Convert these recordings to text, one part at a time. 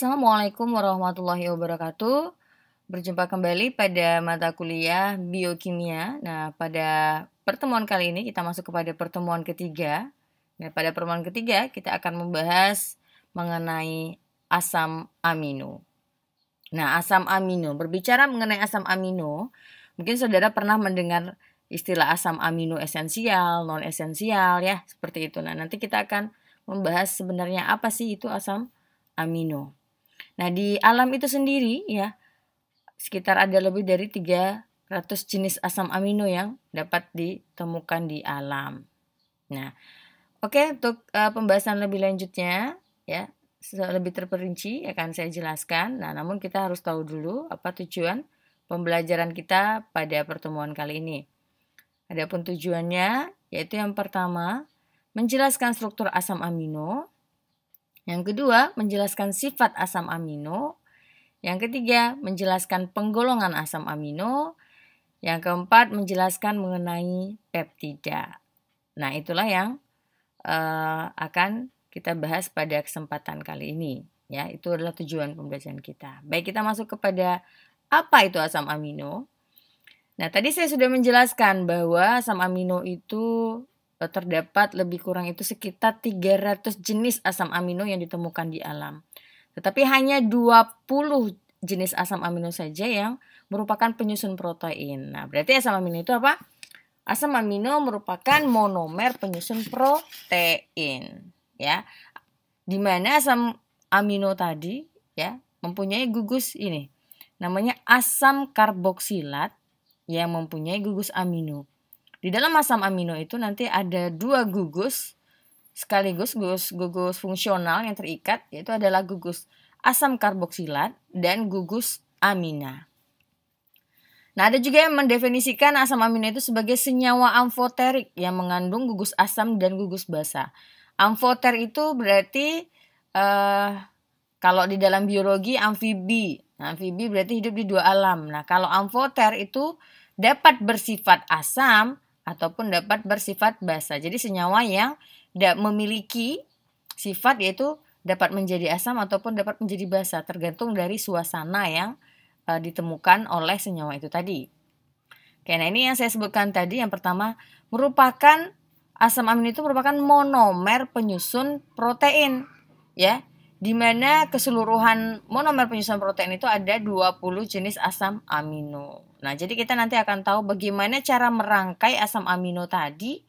Assalamualaikum warahmatullahi wabarakatuh. Berjumpa kembali pada mata kuliah biokimia. Nah, pada pertemuan kali ini kita masuk kepada pertemuan ketiga. Nah, pada pertemuan ketiga kita akan membahas mengenai asam amino. Nah, asam amino. Berbicara mengenai asam amino, mungkin saudara pernah mendengar istilah asam amino esensial, non esensial ya, seperti itu. Nah, nanti kita akan membahas sebenarnya apa sih itu asam amino. Nah, di alam itu sendiri ya, sekitar ada lebih dari 300 jenis asam amino yang dapat ditemukan di alam. Nah, oke, untuk pembahasan lebih lanjutnya ya, lebih terperinci akan saya jelaskan. Nah, namun kita harus tahu dulu apa tujuan pembelajaran kita pada pertemuan kali ini. Adapun tujuannya yaitu yang pertama, menjelaskan struktur asam amino. Yang kedua, menjelaskan sifat asam amino. Yang ketiga, menjelaskan penggolongan asam amino. Yang keempat, menjelaskan mengenai peptida. Nah, itulah yang akan kita bahas pada kesempatan kali ini. Ya, itu adalah tujuan pembelajaran kita. Baik, kita masuk kepada apa itu asam amino. Nah, tadi saya sudah menjelaskan bahwa asam amino itu terdapat lebih kurang itu sekitar 300 jenis asam amino yang ditemukan di alam. Tetapi hanya 20 jenis asam amino saja yang merupakan penyusun protein. Nah, berarti asam amino itu apa? Asam amino merupakan monomer penyusun protein, ya. Di mana asam amino tadi ya mempunyai gugus ini. Namanya asam karboksilat yang mempunyai gugus amino. Di dalam asam amino itu nanti ada 2 gugus sekaligus gugus fungsional yang terikat, yaitu adalah gugus asam karboksilat dan gugus amina. Nah, ada juga yang mendefinisikan asam amino itu sebagai senyawa amfoterik yang mengandung gugus asam dan gugus basa. Amfoter itu berarti kalau di dalam biologi amfibi. Nah, amfibi berarti hidup di 2 alam. Nah, kalau amfoter itu dapat bersifat asam ataupun dapat bersifat basa. Jadi senyawa yang memiliki sifat yaitu dapat menjadi asam ataupun dapat menjadi basa, tergantung dari suasana yang ditemukan oleh senyawa itu tadi. Oke, nah ini yang saya sebutkan tadi. Yang pertama, merupakan asam amino itu merupakan monomer penyusun protein, ya. Di mana keseluruhan monomer penyusun protein itu ada 20 jenis asam amino. Nah, jadi kita nanti akan tahu bagaimana cara merangkai asam amino tadi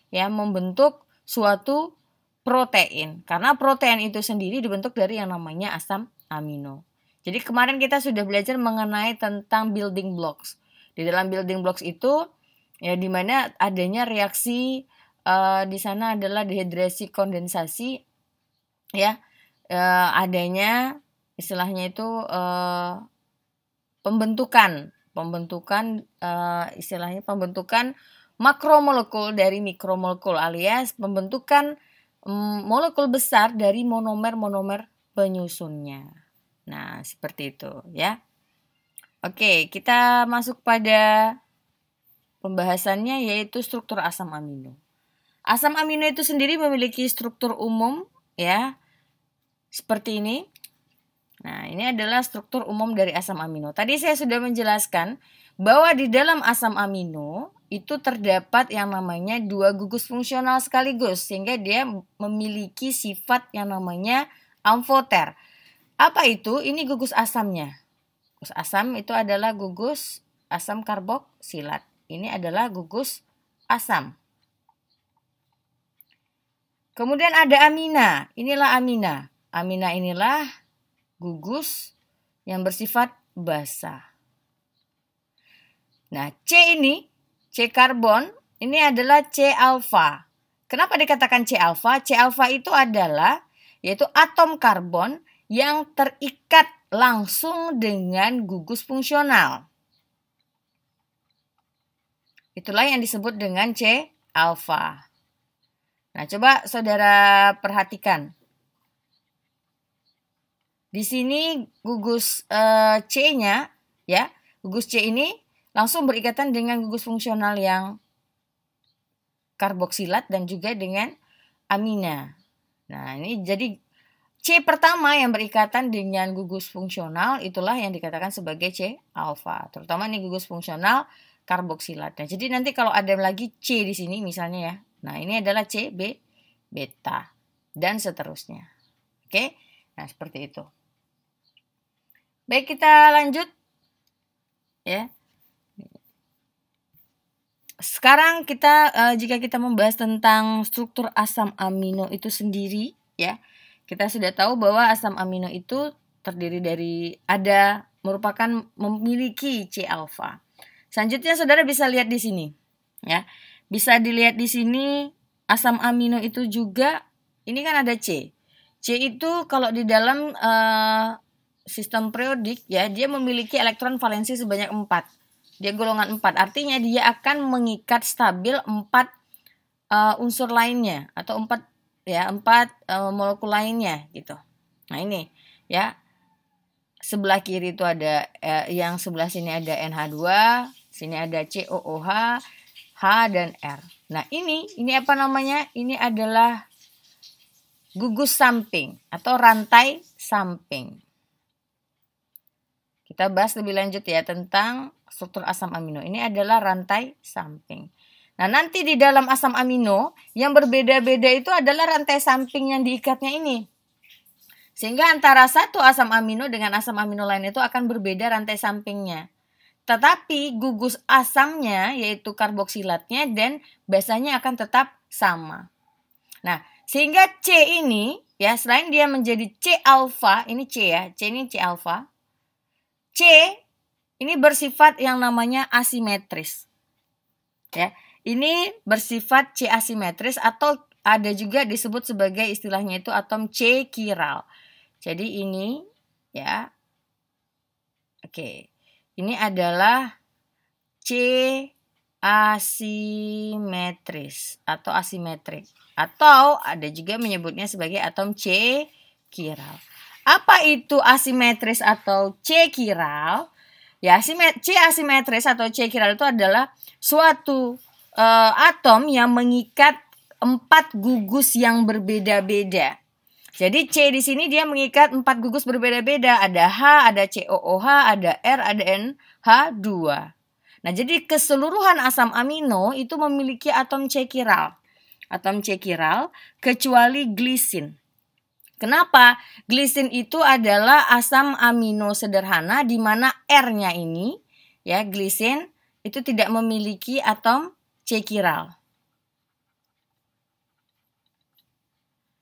ya membentuk suatu protein. Karena protein itu sendiri dibentuk dari yang namanya asam amino. Jadi kemarin kita sudah belajar mengenai tentang building blocks. Di dalam building blocks itu ya di mana adanya reaksi di sana adalah dehidrasi kondensasi ya. Adanya istilahnya itu pembentukan istilahnya pembentukan makromolekul dari mikromolekul alias pembentukan molekul besar dari monomer-monomer penyusunnya. Nah, seperti itu ya. Oke, kita masuk pada pembahasannya yaitu struktur asam amino. Asam amino itu sendiri memiliki struktur umum ya. Seperti ini. Nah, ini adalah struktur umum dari asam amino. Tadi saya sudah menjelaskan bahwa di dalam asam amino itu terdapat yang namanya 2 gugus fungsional sekaligus sehingga dia memiliki sifat yang namanya amfoter. Apa itu? Ini gugus asamnya. Gugus asam itu adalah gugus asam karboksilat. Ini adalah gugus asam. Kemudian ada amina. Inilah amina. Amina inilah gugus yang bersifat basa. Nah, C ini, C karbon, ini adalah C alfa. Kenapa dikatakan C alfa? C alfa itu adalah yaitu atom karbon yang terikat langsung dengan gugus fungsional. Itulah yang disebut dengan C alfa. Nah, coba saudara perhatikan. Di sini gugus C-nya ya, gugus C ini langsung berikatan dengan gugus fungsional yang karboksilat dan juga dengan amina. Nah, ini jadi C pertama yang berikatan dengan gugus fungsional itulah yang dikatakan sebagai C alfa. Terutama nih gugus fungsional karboksilat. Nah, jadi nanti kalau ada lagi C di sini misalnya ya. Nah, ini adalah C beta dan seterusnya. Oke? Nah, seperti itu. Baik, kita lanjut ya. Sekarang jika kita membahas tentang struktur asam amino itu sendiri ya. Kita sudah tahu bahwa asam amino itu terdiri dari merupakan memiliki C alfa. Selanjutnya saudara bisa lihat di sini ya. Bisa dilihat di sini asam amino itu juga ini kan ada C. C itu kalau di dalam sistem periodik ya, dia memiliki elektron valensi sebanyak 4. Dia golongan 4. Artinya dia akan mengikat stabil 4 unsur lainnya atau 4 molekul lainnya gitu. Nah, ini ya. Sebelah kiri itu ada yang sebelah sini ada NH2, sini ada COOH, H dan R. Nah, ini apa namanya? Ini adalah gugus samping atau rantai samping. Kita bahas lebih lanjut ya tentang struktur asam amino. Ini adalah rantai samping. Nah, nanti di dalam asam amino yang berbeda-beda itu adalah rantai samping yang diikatnya ini. Sehingga antara satu asam amino dengan asam amino lain itu akan berbeda rantai sampingnya. Tetapi gugus asamnya yaitu karboksilatnya dan basanya akan tetap sama. Nah, sehingga C ini ya selain dia menjadi C alfa, ini C ya, C ini C alfa. C ini bersifat yang namanya asimetris. Ya, ini bersifat C asimetris atau ada juga disebut sebagai istilahnya itu atom C kiral. Jadi ini ya. Oke. Ini adalah C asimetris atau asimetrik atau ada juga menyebutnya sebagai atom C kiral. Apa itu asimetris atau C kiral? Ya, C asimetris atau C kiral itu adalah suatu atom yang mengikat 4 gugus yang berbeda-beda. Jadi C di sini dia mengikat 4 gugus berbeda-beda. Ada H, ada COOH, ada R, ada NH2. Nah, jadi keseluruhan asam amino itu memiliki atom C kiral. Atom C kiral kecuali glisin. Kenapa? Glisin itu adalah asam amino sederhana di mana R-nya ini ya glisin itu tidak memiliki atom C kiral.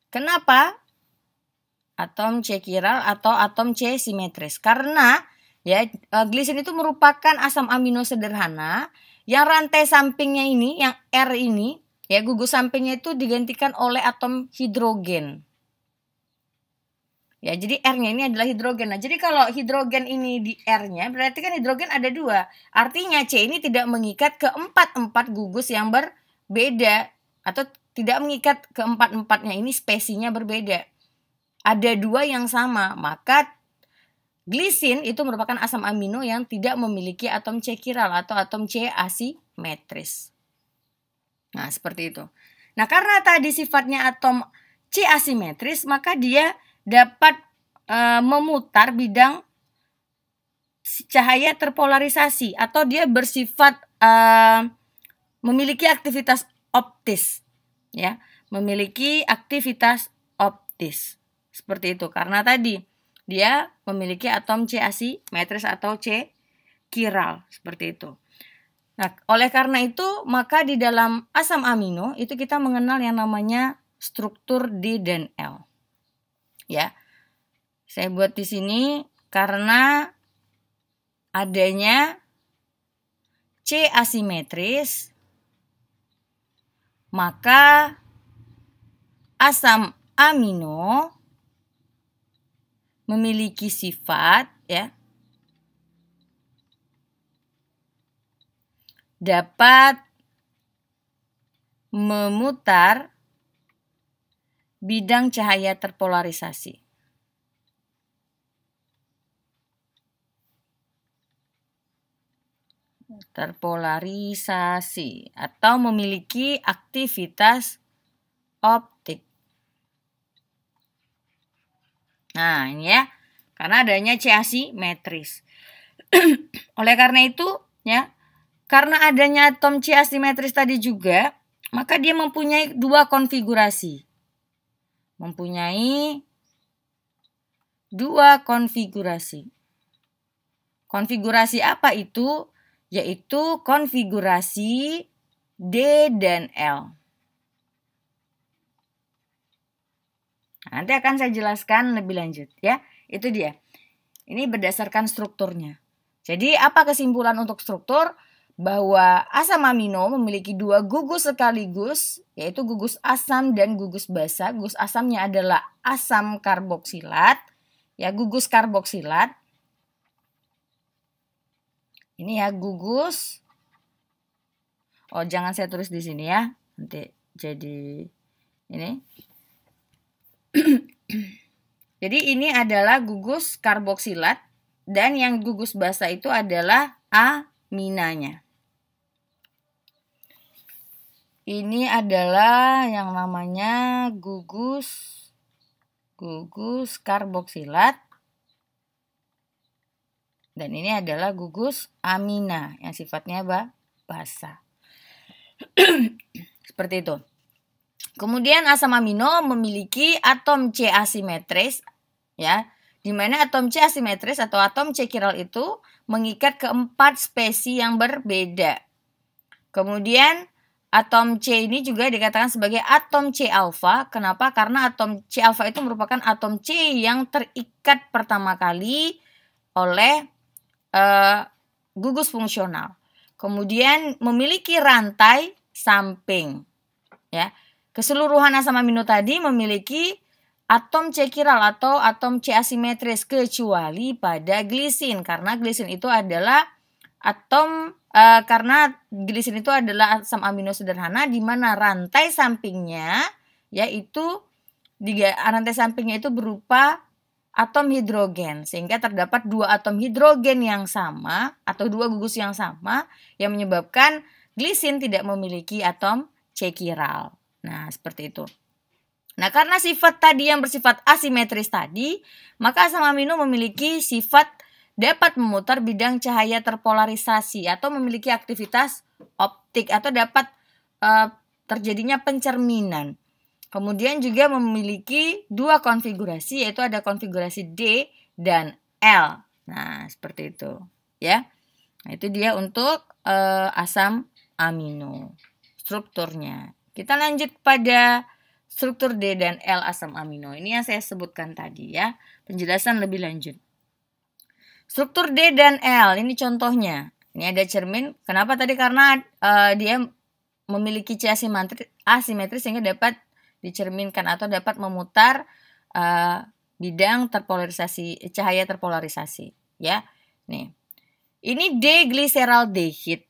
Kenapa? Atom C kiral atau atom C simetris. Karena ya glisin itu merupakan asam amino sederhana yang rantai sampingnya ini yang R ini ya gugus sampingnya itu digantikan oleh atom hidrogen. Ya, jadi R-nya ini adalah hidrogen. Nah, jadi kalau hidrogen ini di R-nya, berarti kan hidrogen ada 2. Artinya C ini tidak mengikat ke 4 gugus yang berbeda. Atau tidak mengikat ke 4-4-nya ini spesinya berbeda. Ada 2 yang sama. Maka glisin itu merupakan asam amino yang tidak memiliki atom C kiral atau atom C asimetris. Nah, seperti itu. Nah, karena tadi sifatnya atom C asimetris, maka dia dapat memutar bidang cahaya terpolarisasi atau dia bersifat memiliki aktivitas optis ya, memiliki aktivitas optis. Seperti itu karena tadi dia memiliki atom C asimetris atau C kiral seperti itu. Nah, oleh karena itu maka di dalam asam amino itu kita mengenal yang namanya struktur D dan L. Ya, saya buat di sini karena adanya C asimetris, maka asam amino memiliki sifat ya dapat memutar bidang cahaya terpolarisasi. Terpolarisasi atau memiliki aktivitas optik. Nah, ini ya. Karena adanya C asimetris. Oleh karena itu, ya, karena adanya atom C asimetris tadi juga, maka dia mempunyai dua konfigurasi. Mempunyai dua konfigurasi. Konfigurasi apa itu? Yaitu konfigurasi D dan L. Nanti akan saya jelaskan lebih lanjut ya. Itu dia. Ini berdasarkan strukturnya. Jadi apa kesimpulan untuk struktur? Bahwa asam amino memiliki dua gugus sekaligus, yaitu gugus asam dan gugus basa. Gugus asamnya adalah asam karboksilat, ya, gugus karboksilat. Ini ya gugus. Oh, jangan saya tulis di sini ya. Nanti jadi ini. Jadi ini adalah gugus karboksilat dan yang gugus basa itu adalah aminanya. Ini adalah yang namanya gugus karboksilat dan ini adalah gugus amina yang sifatnya basa. Seperti itu. Kemudian asam amino memiliki atom C asimetris, ya, di mana atom C asimetris atau atom C chiral itu mengikat ke 4 spesies yang berbeda. Kemudian atom C ini juga dikatakan sebagai atom C alfa. Kenapa? Karena atom C alfa itu merupakan atom C yang terikat pertama kali oleh gugus fungsional. Kemudian memiliki rantai samping, ya. Keseluruhan asam amino tadi memiliki atom C chiral atau atom C asimetris kecuali pada glisin, karena glisin itu adalah asam amino sederhana di mana rantai sampingnya itu berupa atom hidrogen, sehingga terdapat dua atom hidrogen yang sama atau dua gugus yang sama yang menyebabkan glisin tidak memiliki atom C chiral. Nah, seperti itu. Nah, karena sifat tadi yang bersifat asimetris tadi, maka asam amino memiliki sifat dapat memutar bidang cahaya terpolarisasi atau memiliki aktivitas optik atau dapat terjadinya pencerminan. Kemudian juga memiliki dua konfigurasi, yaitu ada konfigurasi D dan L. Nah, seperti itu, ya. Nah, itu dia untuk asam amino strukturnya. Kita lanjut pada struktur D dan L asam amino. Ini yang saya sebutkan tadi ya. Penjelasan lebih lanjut. Struktur D dan L, ini contohnya. Ini ada cermin. Kenapa tadi? Karena dia memiliki C asimetris sehingga dapat dicerminkan atau dapat memutar bidang terpolarisasi, cahaya terpolarisasi. Ya, nih. Ini D-glyceraldehid.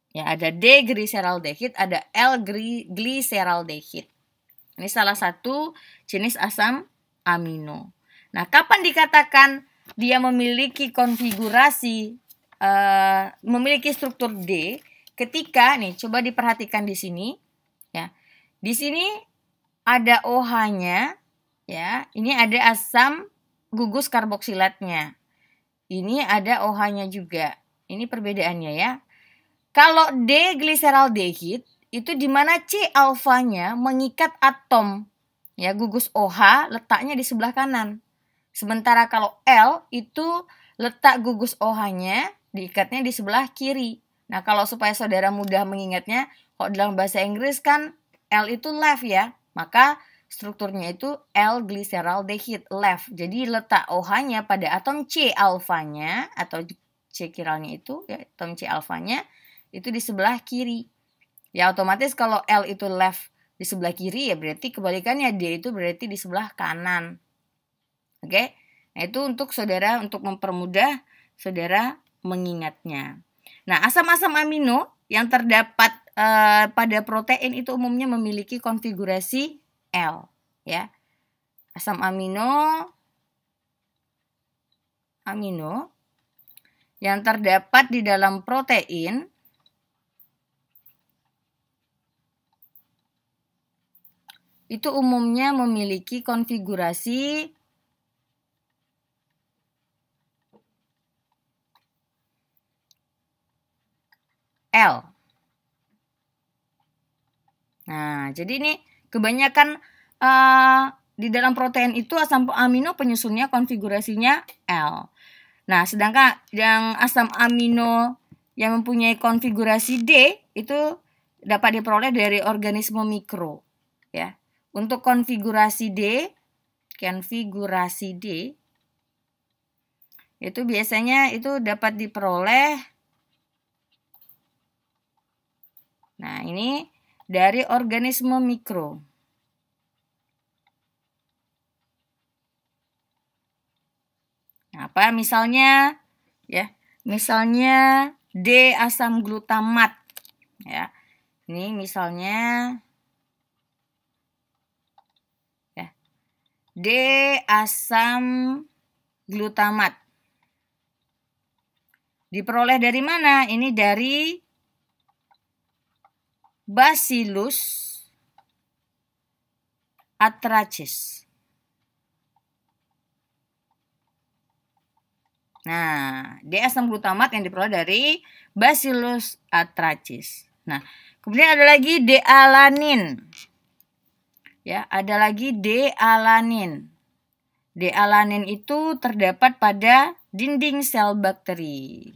Ya, ada D-glyceraldehid, ada L-glyceraldehid. Ini salah satu jenis asam amino. Nah, kapan dikatakan dia memiliki konfigurasi, memiliki struktur D? Ketika, nih, coba diperhatikan di sini. Ya, di sini ada OH-nya, ya. Ini ada asam gugus karboksilatnya. Ini ada OH-nya juga. Ini perbedaannya ya. Kalau D-glyceraldehid itu di mana C alfanya mengikat atom, ya, gugus OH letaknya di sebelah kanan. Sementara kalau L itu letak gugus OH-nya diikatnya di sebelah kiri. Nah, kalau supaya saudara mudah mengingatnya, kalau dalam bahasa Inggris kan L itu left ya, maka strukturnya itu L-glyceraldehid left. Jadi letak OH-nya pada atom C alfanya atau C chiralnya itu, ya, atom C alfanya itu di sebelah kiri. Ya, otomatis kalau L itu left di sebelah kiri, ya berarti kebalikannya D itu berarti di sebelah kanan. Oke. Nah, itu untuk saudara, untuk mempermudah saudara mengingatnya. Nah, asam-asam amino yang terdapat pada protein itu umumnya memiliki konfigurasi L, ya. Asam amino yang terdapat di dalam protein itu umumnya memiliki konfigurasi L. Nah, jadi ini kebanyakan di dalam protein itu asam amino penyusunnya konfigurasinya L. Nah, sedangkan yang asam amino yang mempunyai konfigurasi D itu dapat diperoleh dari organisme mikro, ya. Untuk konfigurasi D itu biasanya itu dapat diperoleh, nah ini dari organisme mikro. Nah, apa misalnya ya? Misalnya D asam glutamat ya. Ini misalnya ya. D asam glutamat. Diperoleh dari mana? Ini dari Bacillus anthracis. Nah, D asam glutamat yang diperoleh dari Bacillus anthracis. Nah, kemudian ada lagi D-alanin. Ya, ada lagi D-alanin. D-alanin itu terdapat pada dinding sel bakteri.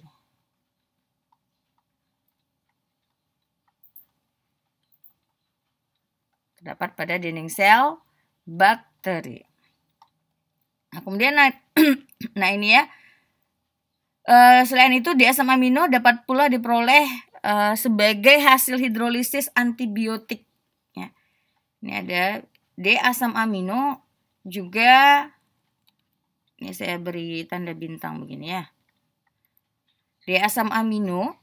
Terdapat pada dinding sel bakteri. Nah, kemudian nah ini ya. Selain itu, D asam amino dapat pula diperoleh sebagai hasil hidrolisis antibiotik. Ya. Ini ada D asam amino juga, ini saya beri tanda bintang begini ya. D asam amino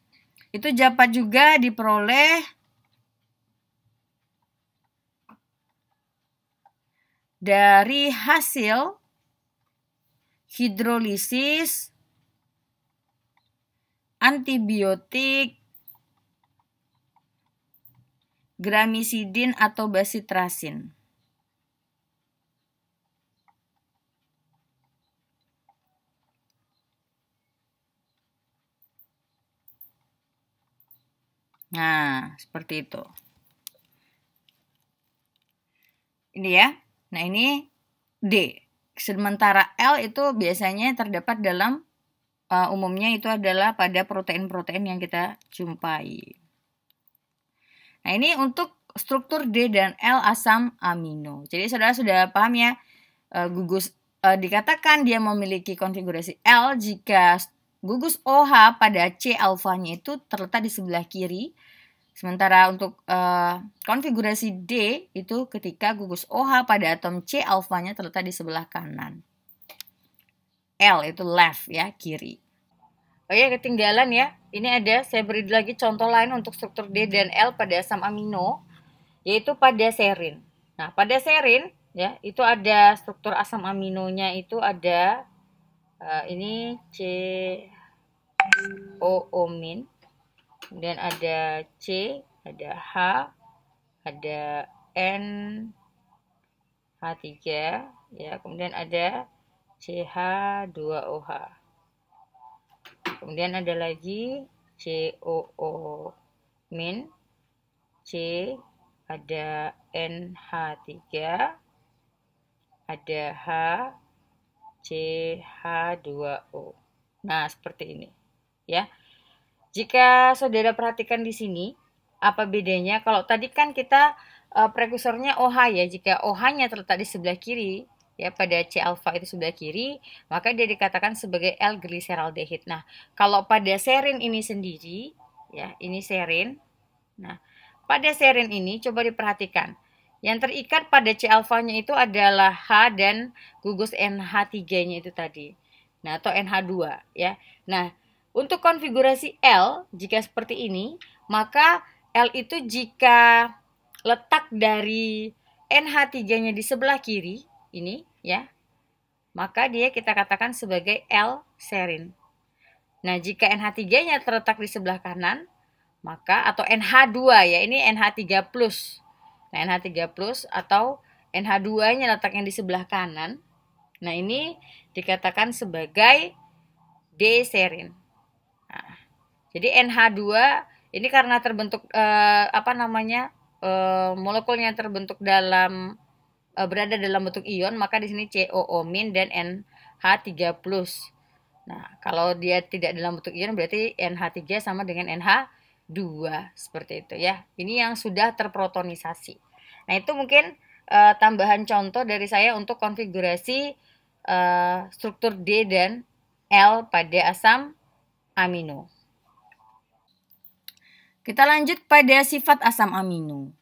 itu dapat juga diperoleh dari hasil hidrolisis antibiotik gramisidin atau bacitracin. Nah, seperti itu. Ini ya. Nah, ini D. Sementara L itu biasanya terdapat dalam umumnya itu adalah pada protein-protein yang kita jumpai. Nah, ini untuk struktur D dan L asam amino. Jadi saudara sudah paham ya, gugus dikatakan dia memiliki konfigurasi L jika gugus OH pada C alfanya itu terletak di sebelah kiri. Sementara untuk konfigurasi D itu ketika gugus OH pada atom C alfanya terletak di sebelah kanan. L itu left ya, kiri. Oh ya, ketinggalan ya. Ini ada, saya beri lagi contoh lain untuk struktur D dan L pada asam amino, yaitu pada serin. Nah, pada serin ya, itu ada struktur asam aminonya itu ada ini COO-min. Kemudian ada C, ada H, ada N H3 ya, kemudian ada CH2OH. Kemudian ada lagi COO min, C, ada NH3, ada H, CH2O. Nah, seperti ini ya. Jika saudara perhatikan di sini, apa bedanya? Kalau tadi kan kita prekursornya OH ya, jika OH-nya terletak di sebelah kiri, ya pada C alfa itu sebelah kiri, maka dia dikatakan sebagai L-gliseraldehid. Nah, kalau pada serin ini sendiri, ya ini serin. Nah, pada serin ini coba diperhatikan. Yang terikat pada C alfanya itu adalah H dan gugus NH3-nya itu tadi. Nah, atau NH2 ya. Nah, untuk konfigurasi L, jika seperti ini, maka L itu jika letak dari NH3-nya di sebelah kiri, ini ya, maka dia kita katakan sebagai L-serin. Nah, jika NH3-nya terletak di sebelah kanan, maka atau NH2 ya, ini NH3+. Nah, NH3+ atau NH2-nya letaknya di sebelah kanan. Nah, ini dikatakan sebagai D-serin. Nah, jadi NH2 Ini karena terbentuk molekulnya terbentuk dalam berada dalam bentuk ion, maka di sini COO- dan NH3+. Nah, kalau dia tidak dalam bentuk ion berarti NH3 sama dengan NH2 seperti itu ya. Ini yang sudah terprotonisasi. Nah, itu mungkin tambahan contoh dari saya untuk konfigurasi struktur D dan L pada asam amino. Kita lanjut pada sifat asam amino.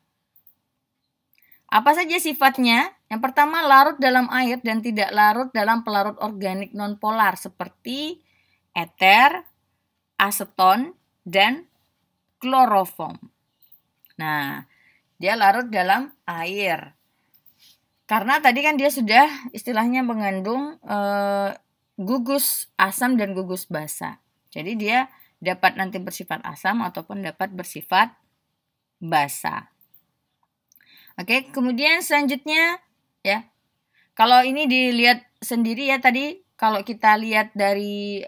Apa saja sifatnya? Yang pertama, larut dalam air dan tidak larut dalam pelarut organik nonpolar seperti eter, aseton, dan kloroform. Nah, dia larut dalam air. Karena tadi kan dia sudah istilahnya mengandung gugus asam dan gugus basa. Jadi dia dapat nanti bersifat asam ataupun dapat bersifat basa. Oke, kemudian selanjutnya ya. Kalau ini dilihat sendiri ya tadi, kalau kita lihat dari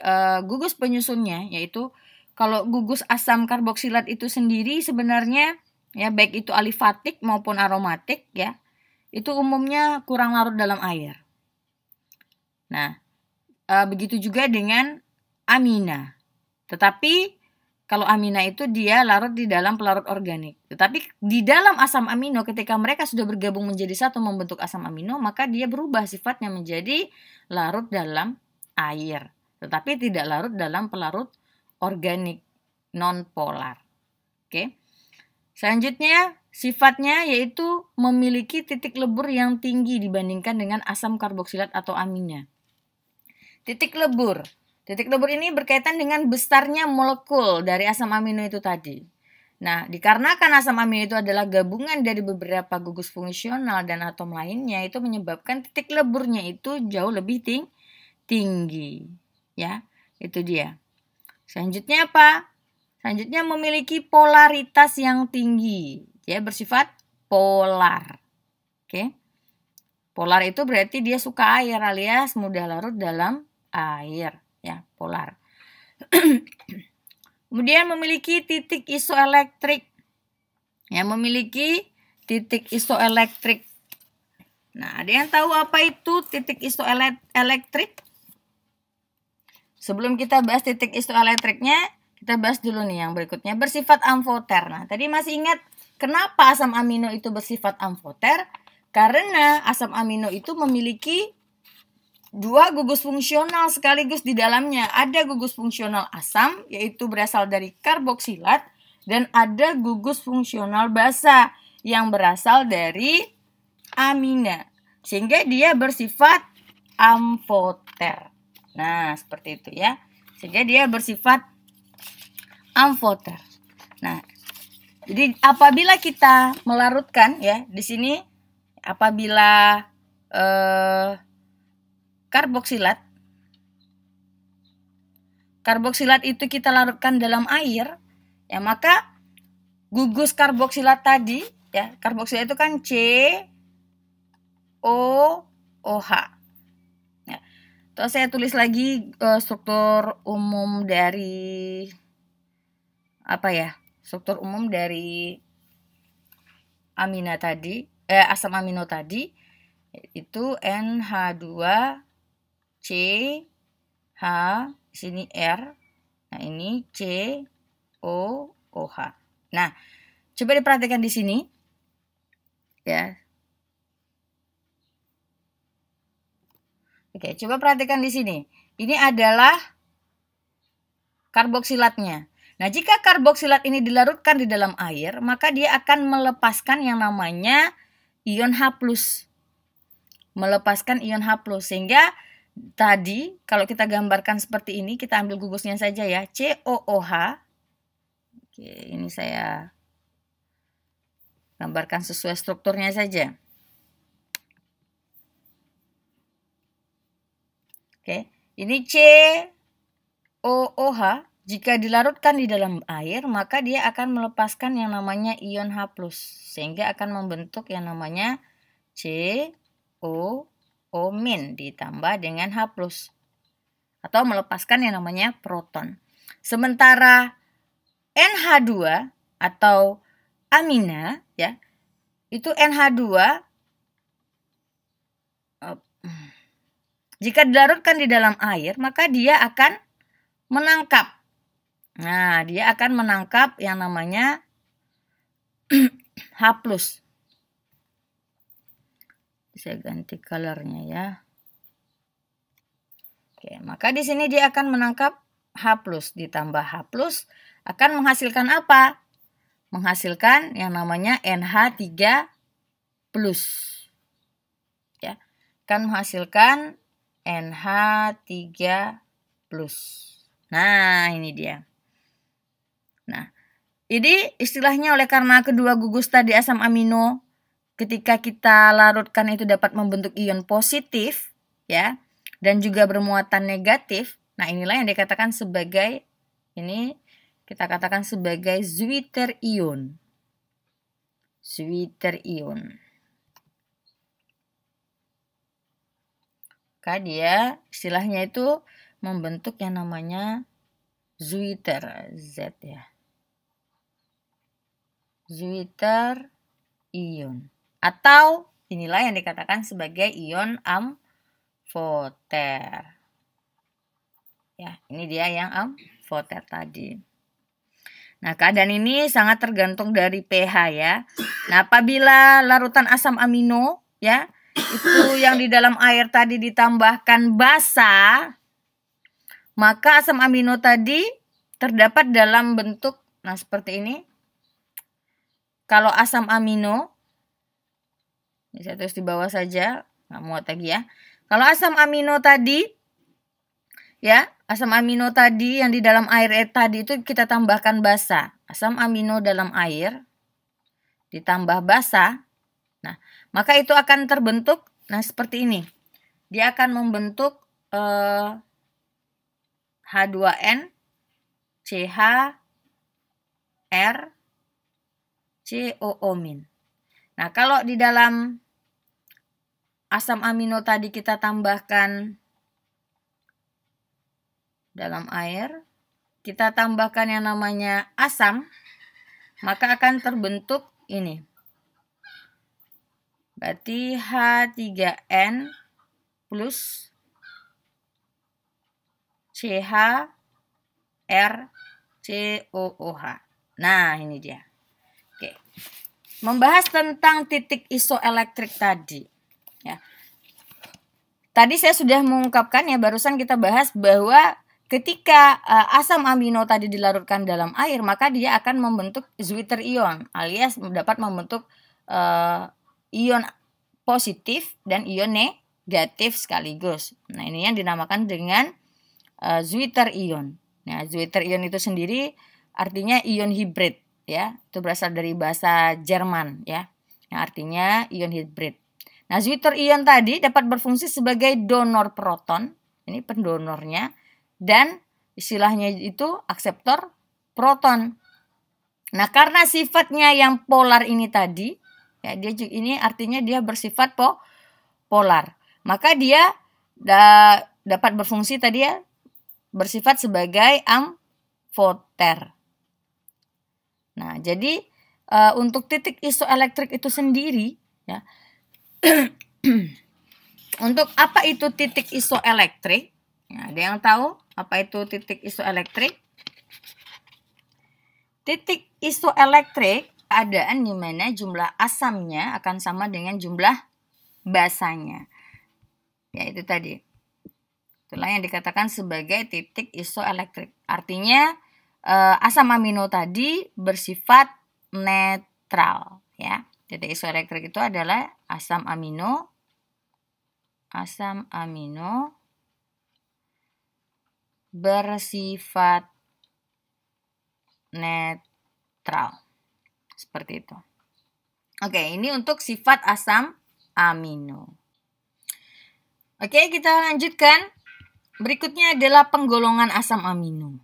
gugus penyusunnya, yaitu kalau gugus asam karboksilat itu sendiri sebenarnya ya baik itu alifatik maupun aromatik ya, itu umumnya kurang larut dalam air. Nah, begitu juga dengan amina. Tetapi kalau amina itu dia larut di dalam pelarut organik. Tetapi di dalam asam amino ketika mereka sudah bergabung menjadi satu membentuk asam amino, maka dia berubah sifatnya menjadi larut dalam air. Tetapi tidak larut dalam pelarut organik non-polar. Oke. Selanjutnya sifatnya yaitu memiliki titik lebur yang tinggi dibandingkan dengan asam karboksilat atau amina. Titik lebur. Titik lebur ini berkaitan dengan besarnya molekul dari asam amino itu tadi. Nah, dikarenakan asam amino itu adalah gabungan dari beberapa gugus fungsional dan atom lainnya, itu menyebabkan titik leburnya itu jauh lebih tinggi. Ya, itu dia. Selanjutnya apa? Selanjutnya memiliki polaritas yang tinggi. Dia bersifat polar. Oke. Polar itu berarti dia suka air alias mudah larut dalam air. Ya, polar. Kemudian memiliki titik isoelektrik. Ya, memiliki titik isoelektrik. Nah, ada yang tahu apa itu titik isoelektrik? Sebelum kita bahas titik isoelektriknya, kita bahas dulu nih yang berikutnya, bersifat amfoter. Nah, tadi masih ingat kenapa asam amino itu bersifat amfoter? Karena asam amino itu memiliki dua gugus fungsional sekaligus di dalamnya. Ada gugus fungsional asam, yaitu berasal dari karboksilat, dan ada gugus fungsional basa yang berasal dari amina. Sehingga dia bersifat amfoter. Nah, seperti itu ya. Sehingga dia bersifat amfoter. Nah, jadi apabila kita melarutkan ya, di sini apabila karboksilat itu kita larutkan dalam air, ya maka gugus karboksilat tadi, ya karboksilat itu kan COOH. Ya. Terus saya tulis lagi struktur umum dari struktur umum dari amina tadi, asam amino tadi itu NH2CH, sini R. Nah, ini COOH. Nah, coba diperhatikan di sini. Ya. Oke, coba perhatikan di sini. Ini adalah karboksilatnya. Nah, jika karboksilat ini dilarutkan di dalam air, maka dia akan melepaskan yang namanya ion H+. Melepaskan ion H+, sehingga tadi kalau kita gambarkan seperti ini, kita ambil gugusnya saja ya, COOH. Oke, ini saya gambarkan sesuai strukturnya saja. Oke, ini COOH. Jika dilarutkan di dalam air, maka dia akan melepaskan yang namanya ion H+, sehingga akan membentuk yang namanya COO- ditambah dengan H+, atau melepaskan yang namanya proton. Sementara NH2 atau amina ya, itu NH2 jika dilarutkan di dalam air maka dia akan menangkap. Nah, dia akan menangkap yang namanya H+. Saya ganti colornya ya. Oke, maka di sini dia akan menangkap H+, ditambah H+, akan menghasilkan apa? Menghasilkan yang namanya NH3+. Ya, akan menghasilkan NH3+. Nah, ini dia. Nah, ini istilahnya oleh karena kedua gugus tadi asam amino ketika kita larutkan itu dapat membentuk ion positif ya, dan juga bermuatan negatif. Nah, inilah yang dikatakan sebagai, ini kita katakan sebagai Zwitterion. Maka dia istilahnya itu membentuk yang namanya Zwitter, Z ya. Zwitterion. Atau inilah yang dikatakan sebagai ion amfoter. Ya, ini dia yang amfoter tadi. Nah, keadaan ini sangat tergantung dari pH ya. Nah, apabila larutan asam amino ya, itu yang di dalam air tadi ditambahkan basa, maka asam amino tadi terdapat dalam bentuk, nah seperti ini. Kalau asam amino, ini saya tulis di bawah saja, nggak muat lagi ya. Kalau asam amino tadi, ya, asam amino tadi yang di dalam air tadi itu kita tambahkan basa. Asam amino dalam air ditambah basa. Nah, maka itu akan terbentuk, nah seperti ini. Dia akan membentuk H2N, CH, R, COO-. Nah, kalau di dalam asam amino tadi kita tambahkan dalam air, kita tambahkan yang namanya asam, maka akan terbentuk ini. Berarti H3N plus CH, R, COOH. Nah, ini dia. Oke. Membahas tentang titik isoelektrik tadi. Ya. Tadi saya sudah mengungkapkan ya, barusan kita bahas bahwa ketika asam amino tadi dilarutkan dalam air, maka dia akan membentuk Zwitterion alias dapat membentuk ion positif dan ion negatif sekaligus. Nah, ini yang dinamakan dengan Zwitterion. Nah, Zwitterion itu sendiri artinya ion hibrid ya. Itu berasal dari bahasa Jerman ya. Yang artinya ion hibrid. Nah, Zwitterion tadi dapat berfungsi sebagai donor proton, ini pendonornya, dan istilahnya itu akseptor proton. Nah, karena sifatnya yang polar ini tadi, ya dia ini artinya dia bersifat polar. Maka dia dapat berfungsi tadi ya bersifat sebagai amfoter. Nah, jadi untuk titik isoelektrik itu sendiri ya. Untuk apa itu titik isoelektrik? Nah, ada yang tahu apa itu titik isoelektrik? Titik isoelektrik keadaan di mana jumlah asamnya akan sama dengan jumlah basanya. Ya, itu tadi. Itulah yang dikatakan sebagai titik isoelektrik. Artinya asam amino tadi bersifat netral ya. Titik isoelektrik itu adalah asam amino bersifat netral. Seperti itu. Oke, ini untuk sifat asam amino. Oke, kita lanjutkan. Berikutnya adalah penggolongan asam amino.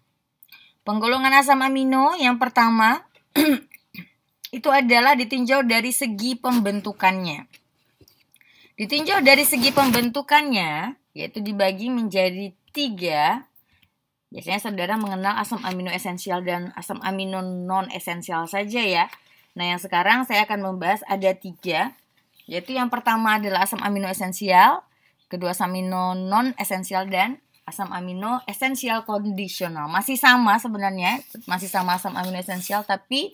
Penggolongan asam amino yang pertama itu adalah ditinjau dari segi pembentukannya. Ditinjau dari segi pembentukannya, yaitu dibagi menjadi 3, Biasanya saudara mengenal asam amino esensial dan asam amino non esensial saja ya. Nah, yang sekarang saya akan membahas ada 3, yaitu yang pertama adalah asam amino esensial, kedua asam amino non esensial, dan asam amino esensial kondisional. Masih sama sebenarnya, masih sama asam amino esensial, tapi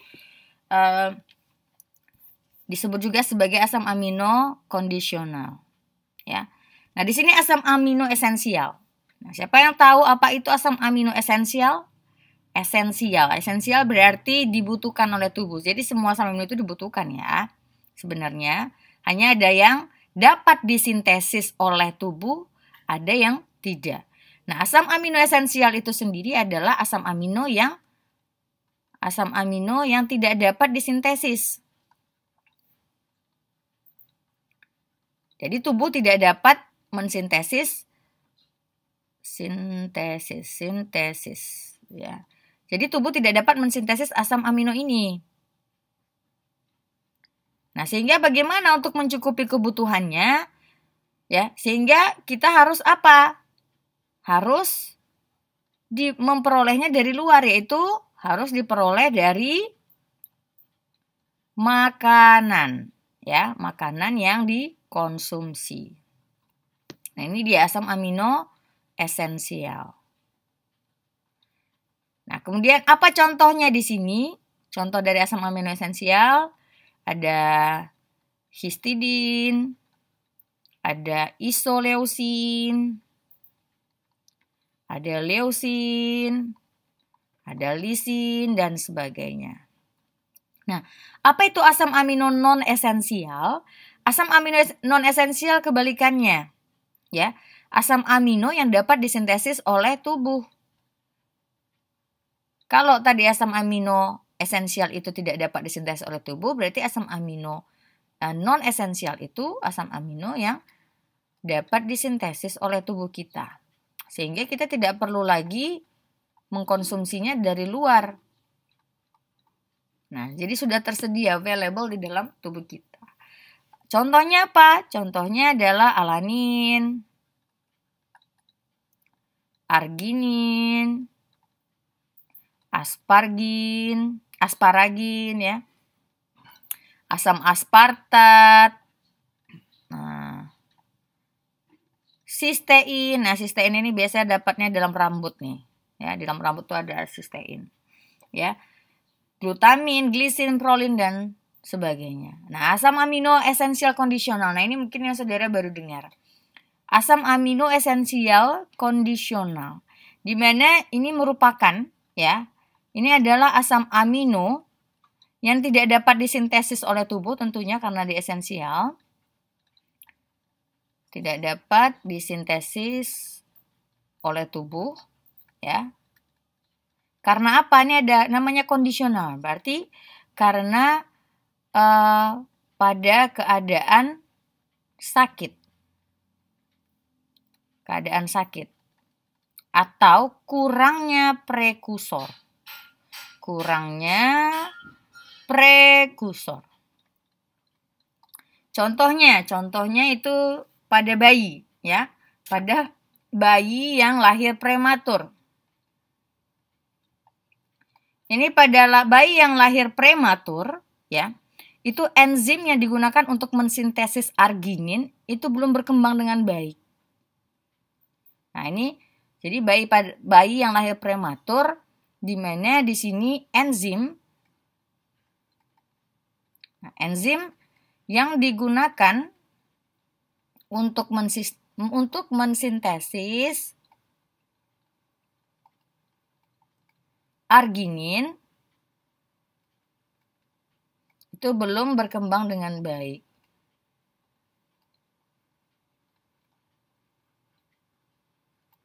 disebut juga sebagai asam amino kondisional. Ya. Nah, di sini asam amino esensial. Nah, siapa yang tahu apa itu asam amino esensial? Esensial berarti dibutuhkan oleh tubuh. Jadi semua asam amino itu dibutuhkan ya. Sebenarnya hanya ada yang dapat disintesis oleh tubuh, ada yang tidak. Nah, asam amino esensial itu sendiri adalah asam amino yang tidak dapat disintesis. Jadi tubuh tidak dapat mensintesis sintesis ya. Jadi tubuh tidak dapat mensintesis asam amino ini. Nah, sehingga bagaimana untuk mencukupi kebutuhannya? Ya, sehingga kita harus apa? Harus memperolehnya dari luar, yaitu harus diperoleh dari makanan, ya, makanan yang dikonsumsi. Nah, ini dia asam amino esensial. Nah, kemudian apa contohnya di sini? Contoh dari asam amino esensial ada histidin, ada isoleusin, ada leusin, ada lisin, dan sebagainya. Nah, apa itu asam amino non esensial? Asam amino non esensial kebalikannya, ya. Asam amino yang dapat disintesis oleh tubuh. Kalau tadi asam amino esensial itu tidak dapat disintesis oleh tubuh, berarti asam amino non esensial itu asam amino yang dapat disintesis oleh tubuh kita. Sehingga kita tidak perlu lagi mengkonsumsinya dari luar. Nah, jadi sudah tersedia available di dalam tubuh kita. Contohnya apa? Contohnya adalah alanin, arginin, asparagin ya. Asam aspartat. Nah, sistein. Nah, sistein ini biasanya dapatnya dalam rambut nih. Ya, di dalam rambut tuh ada sistein. Ya. Glutamin, glisin, prolin, dan sebagainya. Nah, asam amino esensial kondisional. Nah, ini mungkin yang saudara baru dengar. Asam amino esensial kondisional, di mana ini merupakan ya, ini adalah asam amino yang tidak dapat disintesis oleh tubuh tentunya karena di esensial, tidak dapat disintesis oleh tubuh ya. Karena apa? Ini ada namanya kondisional, berarti karena pada keadaan sakit atau kurangnya prekursor. Contohnya itu pada bayi ya, pada bayi yang lahir prematur. Ini pada bayi yang lahir prematur ya, itu enzim yang digunakan untuk mensintesis arginin itu belum berkembang dengan baik. Nah, ini jadi bayi yang lahir prematur, di mana di sini enzim yang digunakan untuk mensintesis arginin itu belum berkembang dengan baik.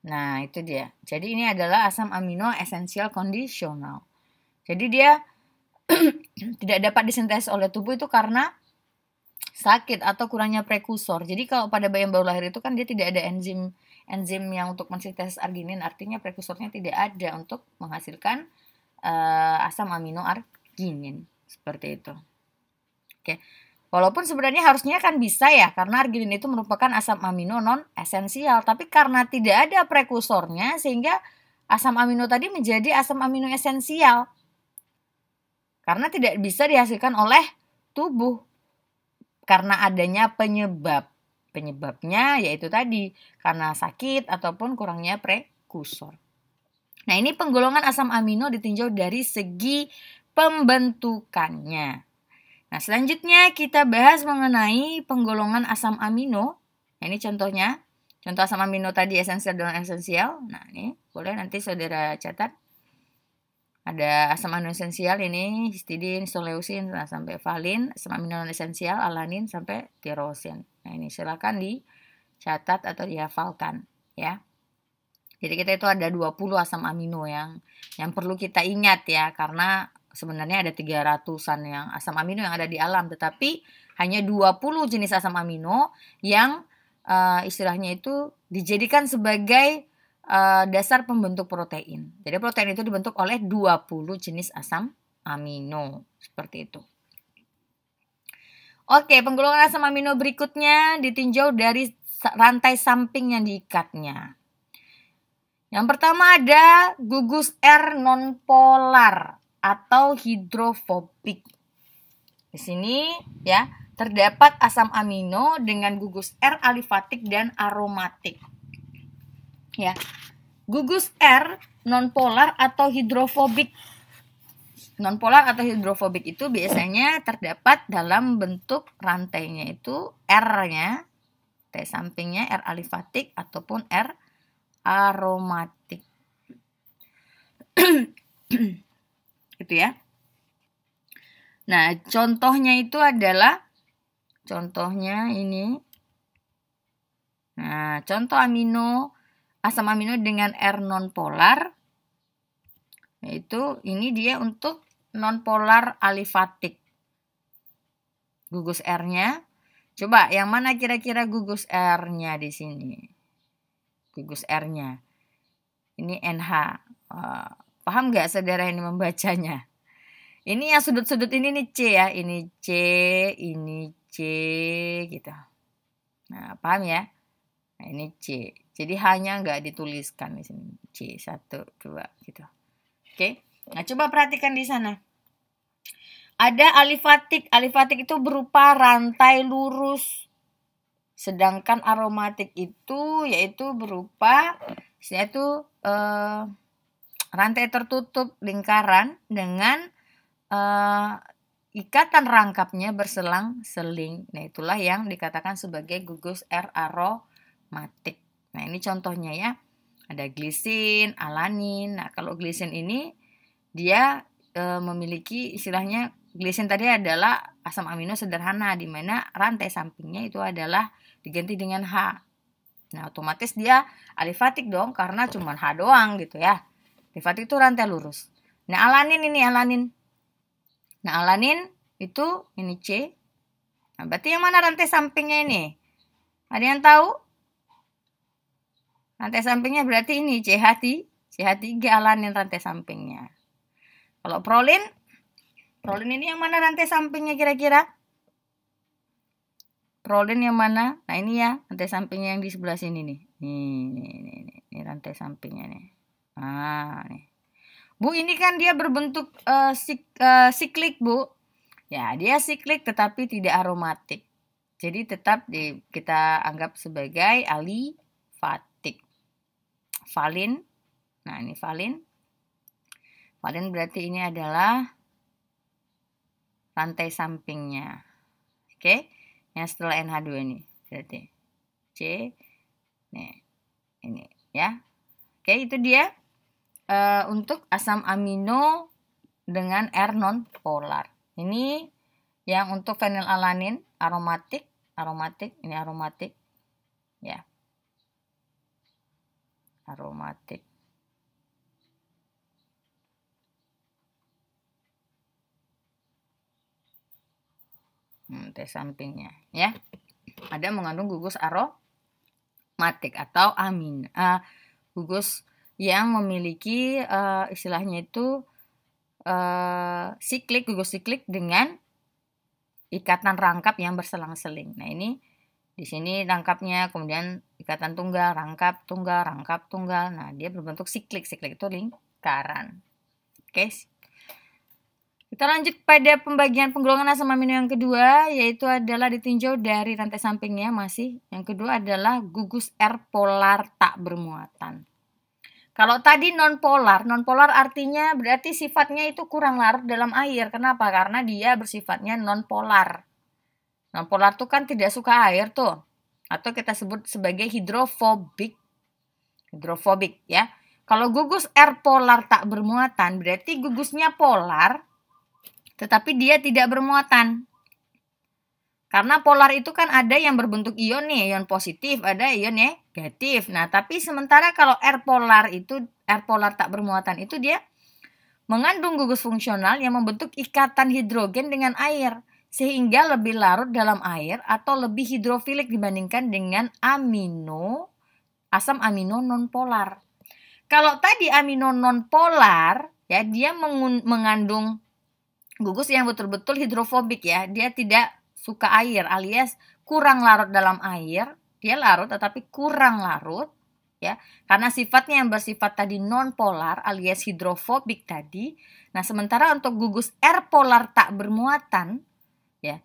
Nah, itu dia. Jadi ini adalah asam amino esensial kondisional. Jadi dia tidak dapat disintesis oleh tubuh itu karena sakit atau kurangnya prekursor. Jadi kalau pada bayi yang baru lahir itu kan dia tidak ada enzim yang untuk mensintesis arginin, artinya prekursornya tidak ada untuk menghasilkan asam amino arginin. Seperti itu. Oke. Walaupun sebenarnya harusnya kan bisa ya, karena arginin itu merupakan asam amino non esensial, tapi karena tidak ada prekursornya sehingga asam amino tadi menjadi asam amino esensial. Karena tidak bisa dihasilkan oleh tubuh. Karena adanya penyebab. Penyebabnya yaitu tadi karena sakit ataupun kurangnya prekursor. Nah, ini penggolongan asam amino ditinjau dari segi pembentukannya. Nah, selanjutnya kita bahas mengenai penggolongan asam amino. Nah, ini contohnya. Contoh asam amino tadi esensial dan esensial. Nah, ini boleh nanti saudara catat. Ada asam amino esensial ini histidin, isoleusin sampai valin, asam amino non esensial alanin sampai tirosin. Nah, ini silakan dicatat atau dihafalkan ya. Jadi kita itu ada 20 asam amino yang perlu kita ingat ya, karena sebenarnya ada 300-an yang asam amino yang ada di alam, tetapi hanya 20 jenis asam amino yang istilahnya itu dijadikan sebagai dasar pembentuk protein. Jadi protein itu dibentuk oleh 20 jenis asam amino. Seperti itu. Oke, penggolongan asam amino berikutnya ditinjau dari rantai samping yang diikatnya. Yang pertama ada gugus R nonpolar atau hidrofobik. Di sini ya terdapat asam amino dengan gugus R alifatik dan aromatik. Ya, gugus R nonpolar atau hidrofobik. Nonpolar atau hidrofobik itu biasanya terdapat dalam bentuk rantainya itu R-nya, T sampingnya R alifatik ataupun R aromatik. Gitu ya. Nah, contohnya itu adalah contohnya ini. Nah, contoh asam amino dengan R nonpolar, yaitu ini dia untuk nonpolar alifatik. Gugus R-nya. Coba yang mana kira-kira gugus R-nya di sini? Gugus R-nya. Ini NH. Paham nggak saudara ini membacanya? Ini yang sudut-sudut ini nih C ya. Ini C gitu. Nah, paham ya? Nah, ini C. Jadi hanya nggak dituliskan di sini. C 1, 2 gitu. Oke. Nah, coba perhatikan di sana. Ada alifatik. Alifatik itu berupa rantai lurus. Sedangkan aromatik itu yaitu berupa rantai tertutup lingkaran dengan ikatan rangkapnya berselang-seling. Nah, itulah yang dikatakan sebagai gugus R aromatik. Nah, ini contohnya ya. Ada glisin, alanin. Nah, kalau glisin ini dia memiliki istilahnya, glisin tadi adalah asam amino sederhana di mana rantai sampingnya itu adalah diganti dengan H. Nah, otomatis dia alifatik dong karena cuma H doang gitu ya. Alifatik itu rantai lurus. Nah, alanin ini alanin. Nah, alanin itu ini C. Nah, berarti yang mana rantai sampingnya ini? Ada yang tahu? Rantai sampingnya berarti ini CH3 alanin rantai sampingnya. Kalau prolin ini yang mana rantai sampingnya kira-kira? Prolin yang mana? Nah, ini ya rantai sampingnya yang di sebelah sini nih. Ini rantai sampingnya nih. Ah, nih. Bu, ini kan dia berbentuk siklik, Bu. Ya, dia siklik tetapi tidak aromatik. Jadi tetap kita anggap sebagai alifatik. Valin. Nah, ini valin. Valin berarti ini adalah rantai sampingnya. Oke. Yang setelah NH2 ini berarti C. Nih, ini ya. Oke, itu dia untuk asam amino dengan R nonpolar. Ini yang untuk fenilalanin aromatik, ini aromatik ya. Aromatik. T sampingnya ya. Ada mengandung gugus aromatik atau gugus yang memiliki istilahnya itu gugus siklik dengan ikatan rangkap yang berselang-seling. Nah, ini Di sini rangkapnya, kemudian ikatan tunggal, rangkap, tunggal, rangkap, tunggal. Nah, dia berbentuk siklik. Siklik itu lingkaran. Oke. Kita lanjut pada pembagian penggolongan asam amino yang kedua, yaitu adalah ditinjau dari rantai sampingnya masih. Yang kedua adalah gugus R polar tak bermuatan. Kalau tadi non-polar artinya berarti sifatnya itu kurang larut dalam air. Kenapa? Karena dia bersifatnya non-polar. Non-polar itu kan tidak suka air tuh. Atau kita sebut sebagai hidrofobik. Hidrofobik ya. Kalau gugus R polar tak bermuatan berarti gugusnya polar tetapi dia tidak bermuatan. Karena polar itu kan ada yang berbentuk ion nih, ion positif, ada ion negatif. Nah, tapi sementara kalau R polar tak bermuatan itu dia mengandung gugus fungsional yang membentuk ikatan hidrogen dengan air sehingga lebih larut dalam air atau lebih hidrofilik dibandingkan dengan asam amino nonpolar. Kalau tadi amino nonpolar ya dia mengandung gugus yang betul-betul hidrofobik ya, dia tidak suka air alias kurang larut dalam air, dia larut tetapi kurang larut ya, karena sifatnya yang bersifat tadi non-polar alias hidrofobik tadi. Nah, sementara untuk gugus R polar tak bermuatan ya,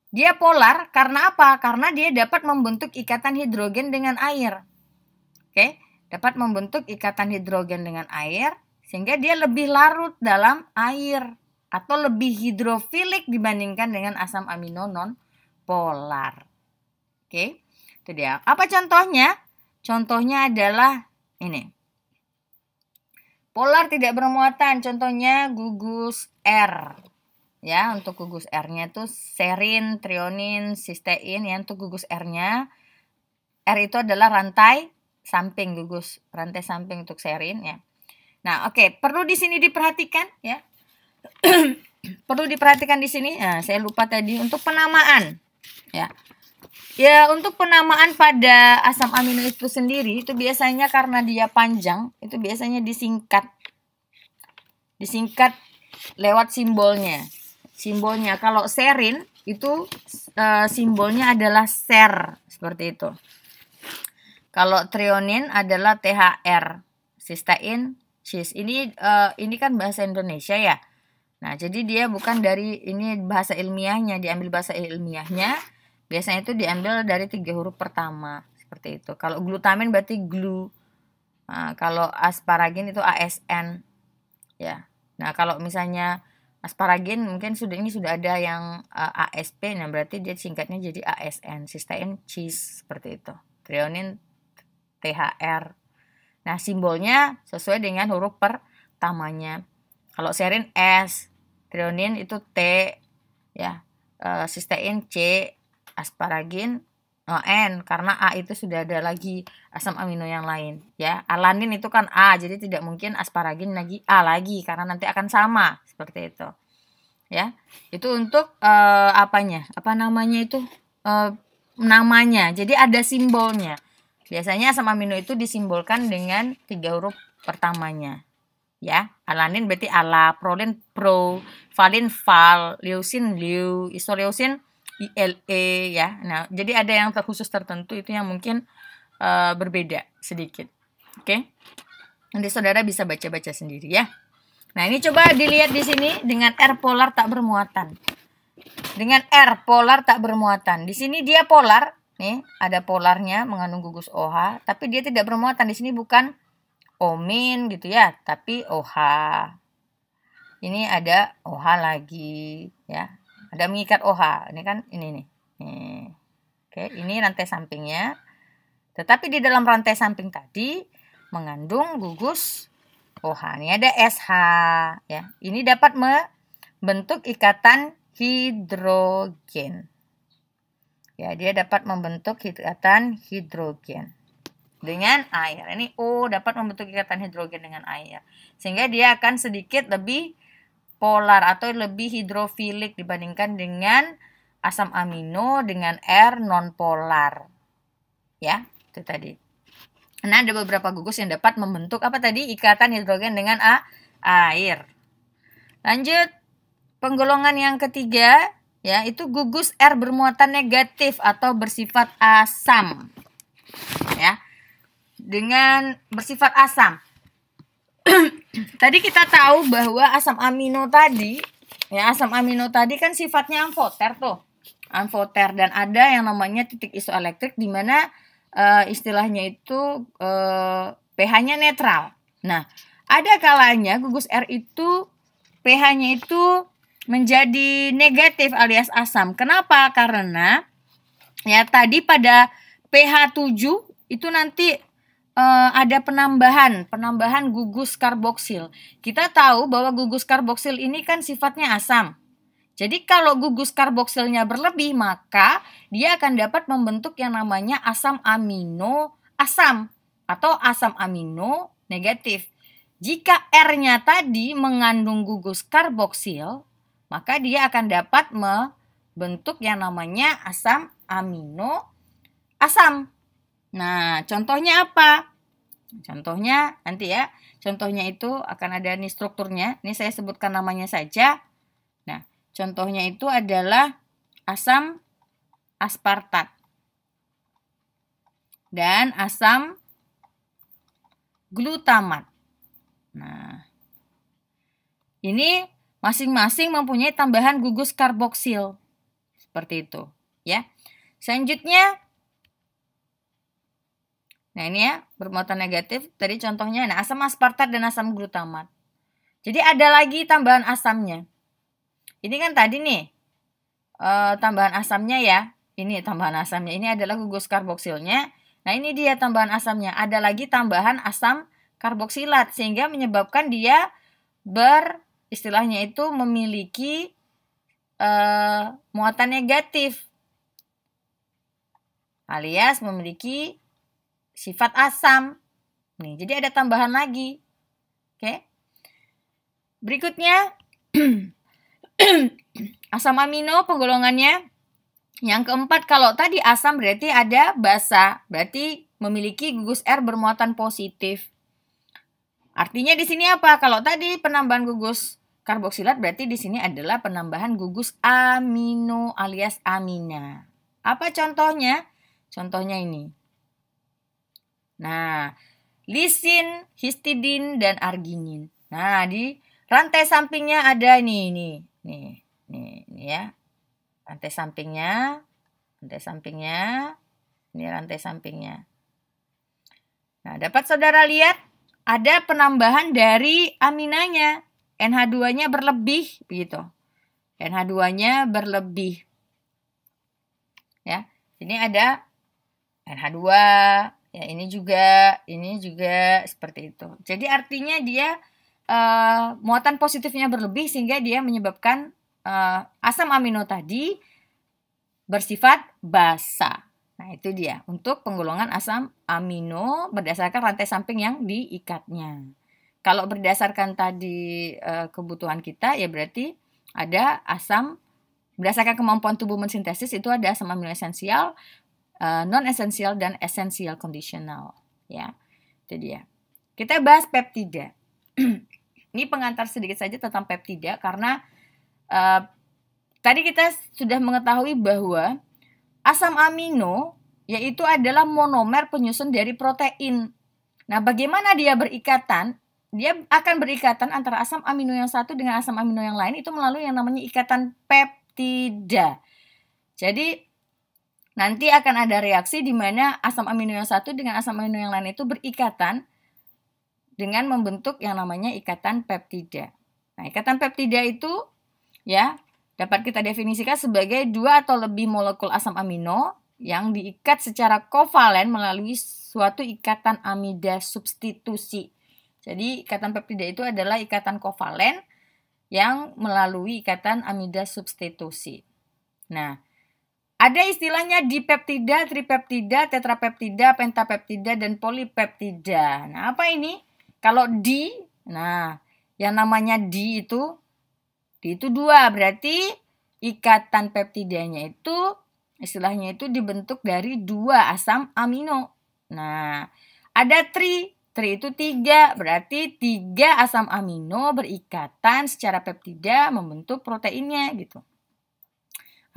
dia polar karena apa? Karena dia dapat membentuk ikatan hidrogen dengan air. Oke, dapat membentuk ikatan hidrogen dengan air sehingga dia lebih larut dalam air atau lebih hidrofilik dibandingkan dengan asam amino non-polar. Oke, itu dia. Apa contohnya? Contohnya adalah ini. Polar tidak bermuatan, contohnya gugus R. Ya, untuk gugus R-nya itu serin, trionin, sistein ya. Untuk gugus R-nya, R itu adalah rantai samping, gugus rantai samping untuk serin ya. Nah, oke, perlu di sini diperhatikan ya. Perlu diperhatikan di sini. Nah, saya lupa tadi untuk penamaan ya. Ya, untuk penamaan pada asam amino itu sendiri itu biasanya karena dia panjang, itu biasanya disingkat lewat simbolnya. Simbolnya kalau serin itu simbolnya adalah ser seperti itu. Kalau trionin adalah THR, sistein cis. Ini kan bahasa Indonesia ya. Nah, jadi dia bukan dari ini bahasa ilmiahnya, diambil bahasa ilmiahnya. Biasanya itu diambil dari 3 huruf pertama, seperti itu. Kalau glutamin berarti glu. Nah, kalau asparagin itu ASN. Ya. Nah, kalau misalnya asparagin mungkin sudah ada yang ASP, nah berarti dia singkatnya jadi ASN, sistein cis seperti itu. Trionin THR. Nah, simbolnya sesuai dengan huruf pertamanya. Kalau serin S, trionin itu T, ya, sistein C, asparagin N, karena A itu sudah ada lagi asam amino yang lain, ya. Alanin itu kan A, jadi tidak mungkin asparagin lagi A lagi, karena nanti akan sama, seperti itu, ya. Itu untuk namanya, jadi ada simbolnya. Biasanya asam amino itu disimbolkan dengan 3 huruf pertamanya. Ya, alanin berarti ala, prolin pro, valin val, leusin liu, isoleusin ILE ya. Nah, jadi ada yang khusus tertentu itu yang mungkin berbeda sedikit. Oke. Nanti saudara bisa baca-baca sendiri ya. Nah, ini coba dilihat di sini dengan R polar tak bermuatan. Dengan R polar tak bermuatan. Di sini dia polar, nih, ada polarnya mengandung gugus OH, tapi dia tidak bermuatan. Di sini bukan omin gitu ya, tapi OH. Ini ada OH lagi ya. Ada mengikat OH. Ini kan ini nih. Oke, ini rantai sampingnya. Tetapi di dalam rantai samping tadi mengandung gugus OH. Ini ada SH ya. Ini dapat membentuk ikatan hidrogen. Ya, dia dapat membentuk ikatan hidrogen dengan air. Ini O dapat membentuk ikatan hidrogen dengan air. Sehingga dia akan sedikit lebih polar atau lebih hidrofilik dibandingkan dengan asam amino dengan R non-polar. Ya, itu tadi. Nah, ada beberapa gugus yang dapat membentuk apa tadi? Ikatan hidrogen dengan air. Lanjut, penggolongan yang ketiga ya, itu gugus R bermuatan negatif atau bersifat asam. Ya. Dengan bersifat asam. Tadi kita tahu bahwa asam amino tadi, ya, asam amino tadi kan sifatnya amfoter tuh. Amfoter, dan ada yang namanya titik isoelektrik di mana istilahnya itu pH-nya netral. Nah, ada kalanya gugus R itu pH-nya itu menjadi negatif alias asam. Kenapa? Karena ya tadi pada pH 7 itu nanti ada penambahan gugus karboksil. Kita tahu bahwa gugus karboksil ini kan sifatnya asam. Jadi kalau gugus karboksilnya berlebih, maka dia akan dapat membentuk yang namanya asam amino asam atau asam amino negatif. Jika R-nya tadi mengandung gugus karboksil, maka dia akan dapat membentuk yang namanya asam amino asam. Nah, contohnya apa? Contohnya nanti ya. Contohnya itu akan ada nih strukturnya. Ini saya sebutkan namanya saja. Nah, contohnya itu adalah asam aspartat dan asam glutamat. Nah, ini masing-masing mempunyai tambahan gugus karboksil. Seperti itu, ya. Selanjutnya, nah ini ya, bermuatan negatif. Tadi contohnya, nah asam aspartat dan asam glutamat. Jadi ada lagi tambahan asamnya. Ini kan tadi nih, tambahan asamnya ya. Ini tambahan asamnya, ini adalah gugus karboksilnya. Nah ini dia tambahan asamnya. Ada lagi tambahan asam karboksilat sehingga menyebabkan dia istilahnya itu memiliki muatan negatif alias memiliki sifat asam. Nih, jadi ada tambahan lagi. Oke. Berikutnya asam amino penggolongannya. Yang keempat, kalau tadi asam berarti ada basa, berarti memiliki gugus R bermuatan positif. Artinya di sini apa? Kalau tadi penambahan gugus karboksilat berarti di sini adalah penambahan gugus amino alias amina. Apa contohnya? Contohnya ini. Nah, lisin, histidin dan arginin. Nah, di rantai sampingnya ada nih ya. Rantai sampingnya. Ini rantai sampingnya. Nah, dapat saudara lihat ada penambahan dari aminanya. NH2-nya berlebih begitu. NH2-nya berlebih. Ya. Ini ada NH2, ya ini juga seperti itu. Jadi artinya dia muatan positifnya berlebih sehingga dia menyebabkan asam amino tadi bersifat basa. Nah, itu dia untuk penggolongan asam amino berdasarkan rantai samping yang diikatnya. Kalau berdasarkan tadi kebutuhan kita, ya berarti ada asam, berdasarkan kemampuan tubuh mensintesis itu ada asam amino esensial, non-esensial, dan esensial conditional. Ya, itu dia. Kita bahas peptida. Ini pengantar sedikit saja tentang peptida karena tadi kita sudah mengetahui bahwa asam amino yaitu adalah monomer penyusun dari protein. Nah, bagaimana dia berikatan? Dia akan berikatan antara asam amino yang satu dengan asam amino yang lain itu melalui yang namanya ikatan peptida. Jadi, nanti akan ada reaksi di mana asam amino yang satu dengan asam amino yang lain itu berikatan dengan membentuk yang namanya ikatan peptida. Nah, ikatan peptida itu ya dapat kita definisikan sebagai dua atau lebih molekul asam amino yang diikat secara kovalen melalui suatu ikatan amida substitusi. Jadi ikatan peptida itu adalah ikatan kovalen yang melalui ikatan amida substitusi. Nah, ada istilahnya dipeptida, tripeptida, tetrapeptida, pentapeptida, dan polipeptida. Nah, apa ini? Kalau di, nah yang namanya di itu dua, berarti ikatan peptidanya itu istilahnya itu dibentuk dari dua asam amino. Nah, ada tri itu 3, berarti 3 asam amino berikatan secara peptida membentuk proteinnya gitu.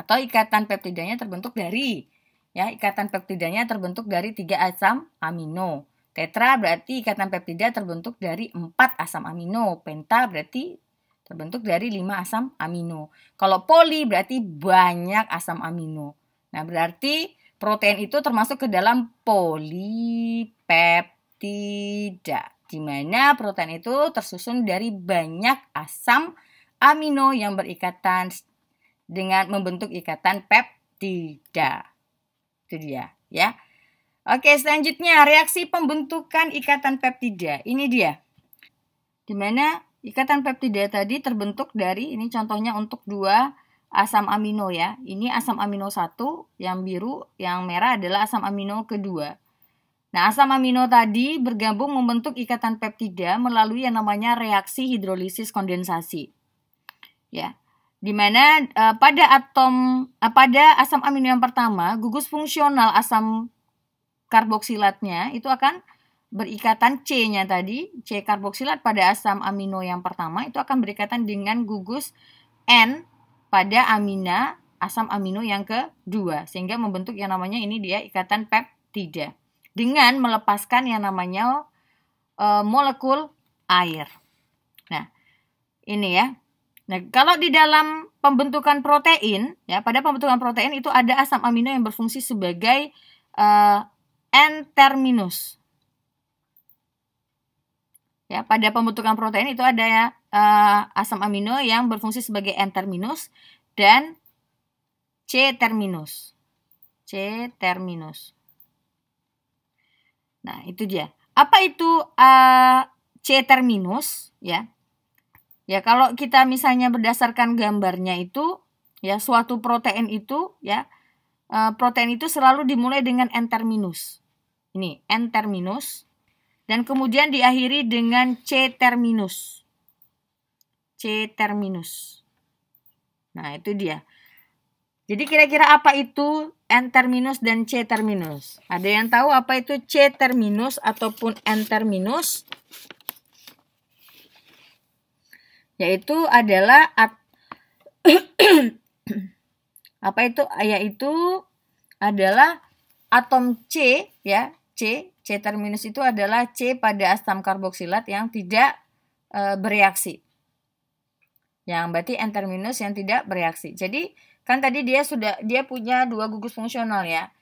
Atau ikatan peptidanya terbentuk dari, ya, ikatan peptidanya terbentuk dari 3 asam amino. Tetra berarti ikatan peptida terbentuk dari 4 asam amino. Penta berarti terbentuk dari 5 asam amino. Kalau poli berarti banyak asam amino. Nah, berarti protein itu termasuk ke dalam polipeptida, di mana protein itu tersusun dari banyak asam amino yang berikatan dengan membentuk ikatan peptida. Itu dia, ya. Oke, selanjutnya reaksi pembentukan ikatan peptida. Ini dia. Di mana ikatan peptida tadi terbentuk dari, ini contohnya untuk 2 asam amino ya. Ini asam amino 1, yang biru, yang merah adalah asam amino kedua. Nah, asam amino tadi bergabung membentuk ikatan peptida melalui yang namanya reaksi hidrolisis kondensasi. Ya. Di mana pada asam amino yang pertama, gugus fungsional asam karboksilatnya itu akan berikatan C-nya tadi, C karboksilat pada asam amino yang pertama itu akan berikatan dengan gugus N pada amina asam amino yang kedua, sehingga membentuk yang namanya ini dia ikatan peptida dengan melepaskan yang namanya molekul air. Nah, ini ya. Nah, kalau di dalam pembentukan protein, ya, pada pembentukan protein itu ada asam amino yang berfungsi sebagai N-terminus. Ya, pada pembentukan protein itu ada ya, asam amino yang berfungsi sebagai N-terminus dan C-terminus. C-terminus. Nah, itu dia. Apa itu C-terminus? Ya. Ya, kalau kita misalnya berdasarkan gambarnya itu, ya, suatu protein itu, ya, protein itu selalu dimulai dengan N-terminus. Ini N-terminus dan kemudian diakhiri dengan C-terminus. C-terminus. Nah, itu dia. Jadi kira-kira apa itu N-terminus dan C-terminus? Ada yang tahu apa itu C-terminus ataupun N-terminus? Yaitu adalah yaitu adalah atom C, ya. C-terminus itu adalah C pada asam karboksilat yang tidak bereaksi. Yang berarti N-terminus yang tidak bereaksi. Jadi kan tadi dia punya 2 gugus fungsional ya.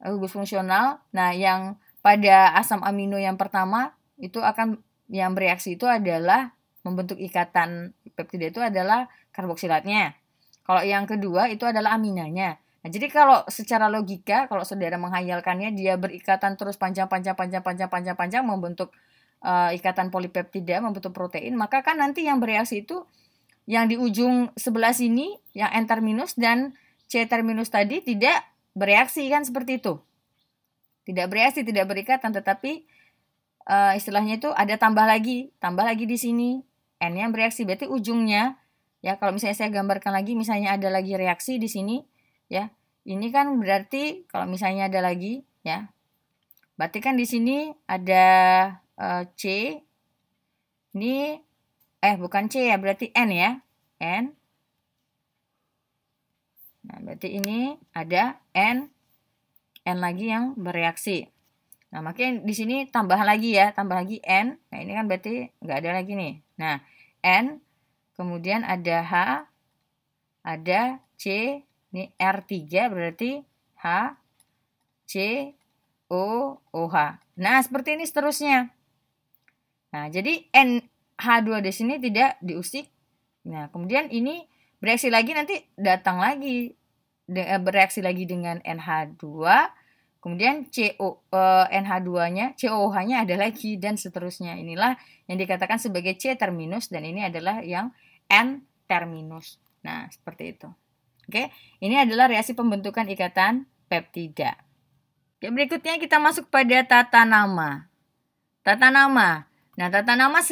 Gugus fungsional. Nah, yang pada asam amino yang pertama itu akan yang bereaksi itu adalah membentuk ikatan peptida itu adalah karboksilatnya. Kalau yang kedua itu adalah aminanya. Nah, jadi kalau secara logika, kalau saudara menghayalkannya dia berikatan terus panjang membentuk ikatan polipeptida, membentuk protein, maka kan nanti yang bereaksi itu yang di ujung sebelah sini, yang N-terminus dan C-terminus tadi tidak bereaksi kan seperti itu. Tidak bereaksi, tidak berikatan, tetapi istilahnya itu ada tambah lagi di sini. N yang bereaksi berarti ujungnya, ya, kalau misalnya saya gambarkan lagi, misalnya ada lagi reaksi di sini, ya, ini kan berarti kalau misalnya ada lagi, ya, berarti kan di sini ada C, ini bukan C ya, berarti N ya, N. Nah, berarti ini ada N lagi yang bereaksi. Nah, makanya di sini tambah lagi N. Nah, ini kan berarti nggak ada lagi nih. Nah, N, kemudian ada H, ada C, ini R3 berarti H, C, O, OH. Nah, seperti ini seterusnya. Nah, jadi NH2 di sini tidak diusik. Nah, kemudian ini bereaksi lagi, nanti datang lagi bereaksi lagi dengan NH2. Kemudian NH2-nya, COOH-nya ada lagi, dan seterusnya. Inilah yang dikatakan sebagai C-terminus, dan ini adalah yang N-terminus. Nah, seperti itu. Oke, ini adalah reaksi pembentukan ikatan peptida. Oke, berikutnya kita masuk pada tata nama. Tata nama. Nah, tata nama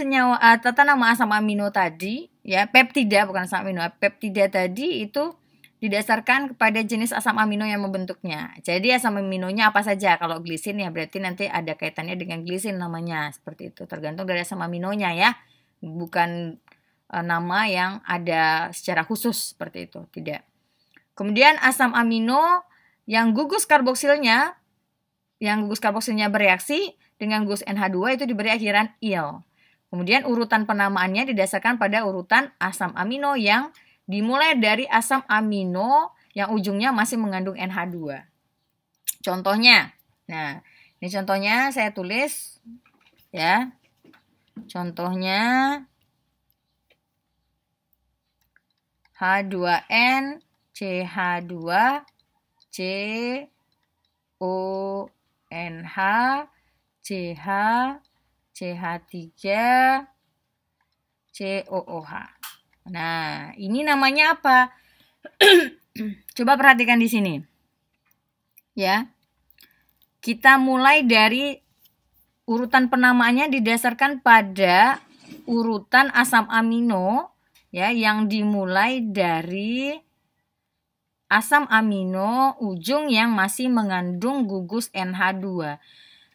asam amino tadi, ya, peptida bukan asam amino, peptida tadi itu didasarkan kepada jenis asam amino yang membentuknya. Jadi asam aminonya apa saja? Kalau glisin ya berarti nanti ada kaitannya dengan glisin namanya, seperti itu. Tergantung dari asam aminonya ya. Bukan nama yang ada secara khusus seperti itu, tidak. Kemudian asam amino yang gugus karboksilnya bereaksi dengan gugus NH2 itu diberi akhiran il. Kemudian urutan penamaannya didasarkan pada urutan asam amino yang dimulai dari asam amino yang ujungnya masih mengandung NH2. Contohnya, nah ini contohnya saya tulis ya. Contohnya H2N CH2 CONH CH CH3 COOH. Nah, ini namanya apa? Coba perhatikan di sini. Ya. Kita mulai dari urutan penamaannya didasarkan pada urutan asam amino ya yang dimulai dari asam amino ujung yang masih mengandung gugus NH2.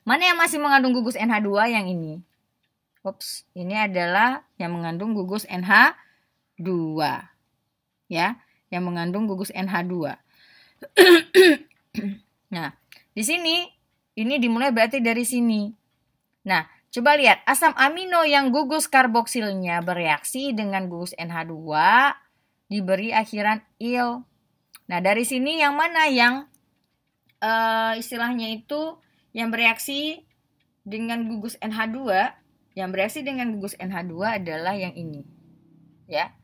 Mana yang masih mengandung gugus NH2? Yang ini. Ups, ini adalah yang mengandung gugus NH2. Ya, yang mengandung gugus NH2. Nah, di sini ini dimulai berarti dari sini. Nah, coba lihat asam amino yang gugus karboksilnya bereaksi dengan gugus NH2 diberi akhiran il. Nah, dari sini yang mana yang istilahnya itu yang bereaksi dengan gugus NH2? Yang bereaksi dengan gugus NH2 adalah yang ini. Ya.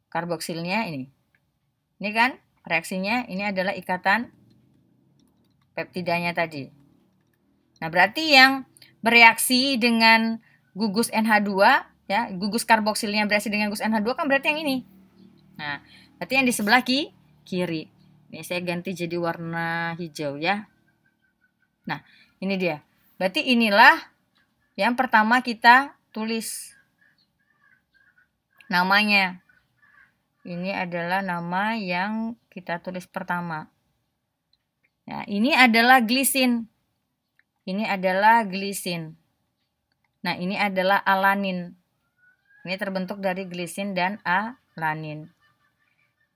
Karboksilnya ini. Ini kan reaksinya, ini adalah ikatan peptidanya tadi. Nah, berarti yang bereaksi dengan gugus NH2, ya, gugus karboksilnya bereaksi dengan gugus NH2 kan berarti yang ini. Nah, berarti yang di sebelah kiri. Ini saya ganti jadi warna hijau ya. Nah, ini dia. Berarti inilah yang pertama kita tulis namanya. Ini adalah nama yang kita tulis pertama. Nah, ini adalah glisin. Ini adalah glisin. Nah, ini adalah alanin. Ini terbentuk dari glisin dan alanin.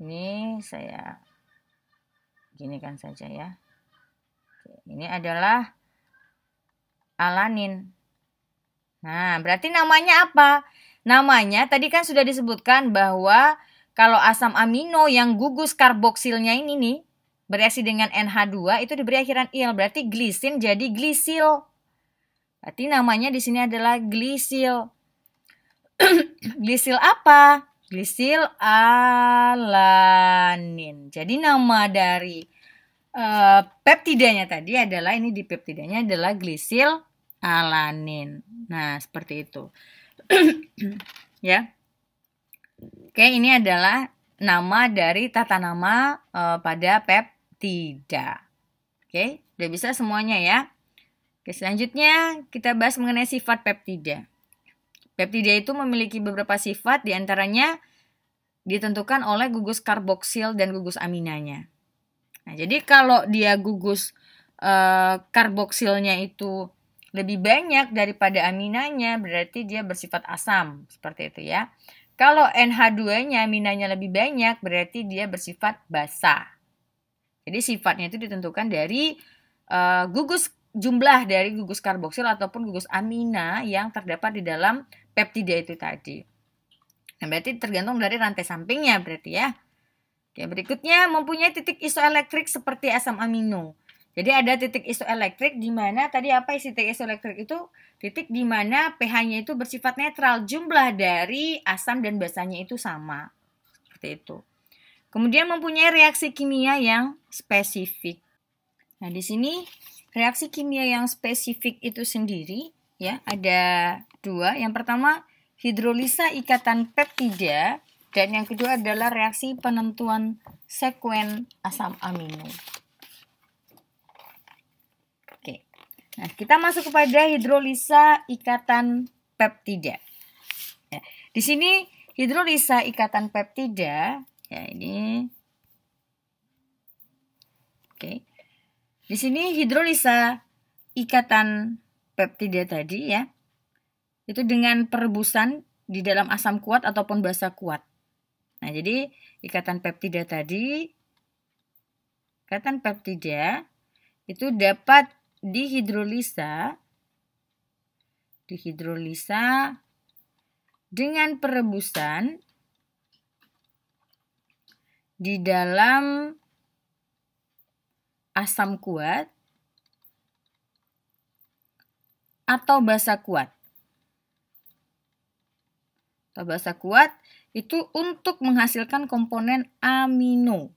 Ini saya ginikan saja ya. Ini adalah alanin. Nah, berarti namanya apa? Namanya tadi kan sudah disebutkan bahwa kalau asam amino yang gugus karboksilnya ini nih bereaksi dengan NH2 itu diberi akhiran il, berarti glisin jadi glisil. Berarti namanya di sini adalah glisil. Glisil apa? Glisil alanin. Jadi nama dari peptidanya tadi adalah ini di peptidanya adalah glisil alanin. Nah, seperti itu. Ya. Oke, ini adalah nama dari tata nama pada peptida. Oke, udah bisa semuanya ya. Oke, selanjutnya kita bahas mengenai sifat peptida. Peptida itu memiliki beberapa sifat, diantaranya ditentukan oleh gugus karboksil dan gugus aminanya. Nah, jadi kalau dia gugus karboksilnya itu lebih banyak daripada aminanya, berarti dia bersifat asam, seperti itu ya. Kalau NH2-nya aminanya lebih banyak, berarti dia bersifat basa. Jadi sifatnya itu ditentukan dari jumlah dari gugus karboksil ataupun gugus amina yang terdapat di dalam peptida itu tadi. Nah, berarti tergantung dari rantai sampingnya berarti ya. Oke, berikutnya mempunyai titik isoelektrik seperti asam amino. Jadi ada titik isoelektrik di mana tadi apa isi titik isoelektrik itu? Titik di mana pH-nya itu bersifat netral, jumlah dari asam dan basanya itu sama. Seperti itu. Kemudian mempunyai reaksi kimia yang spesifik. Nah, di sini reaksi kimia yang spesifik itu sendiri ya ada dua. Yang pertama hidrolisa ikatan peptida dan yang kedua adalah reaksi penentuan sekuen asam amino. Oke. Nah, kita masuk kepada hidrolisa ikatan peptida. Ya, di sini hidrolisa ikatan peptida ya ini. Oke. Di sini hidrolisa ikatan peptida tadi ya. Itu dengan perebusan di dalam asam kuat ataupun basa kuat. Nah, jadi ikatan peptida itu dapat dihidrolisa dengan perebusan di dalam asam kuat atau basa kuat. Basa kuat itu untuk menghasilkan komponen amino.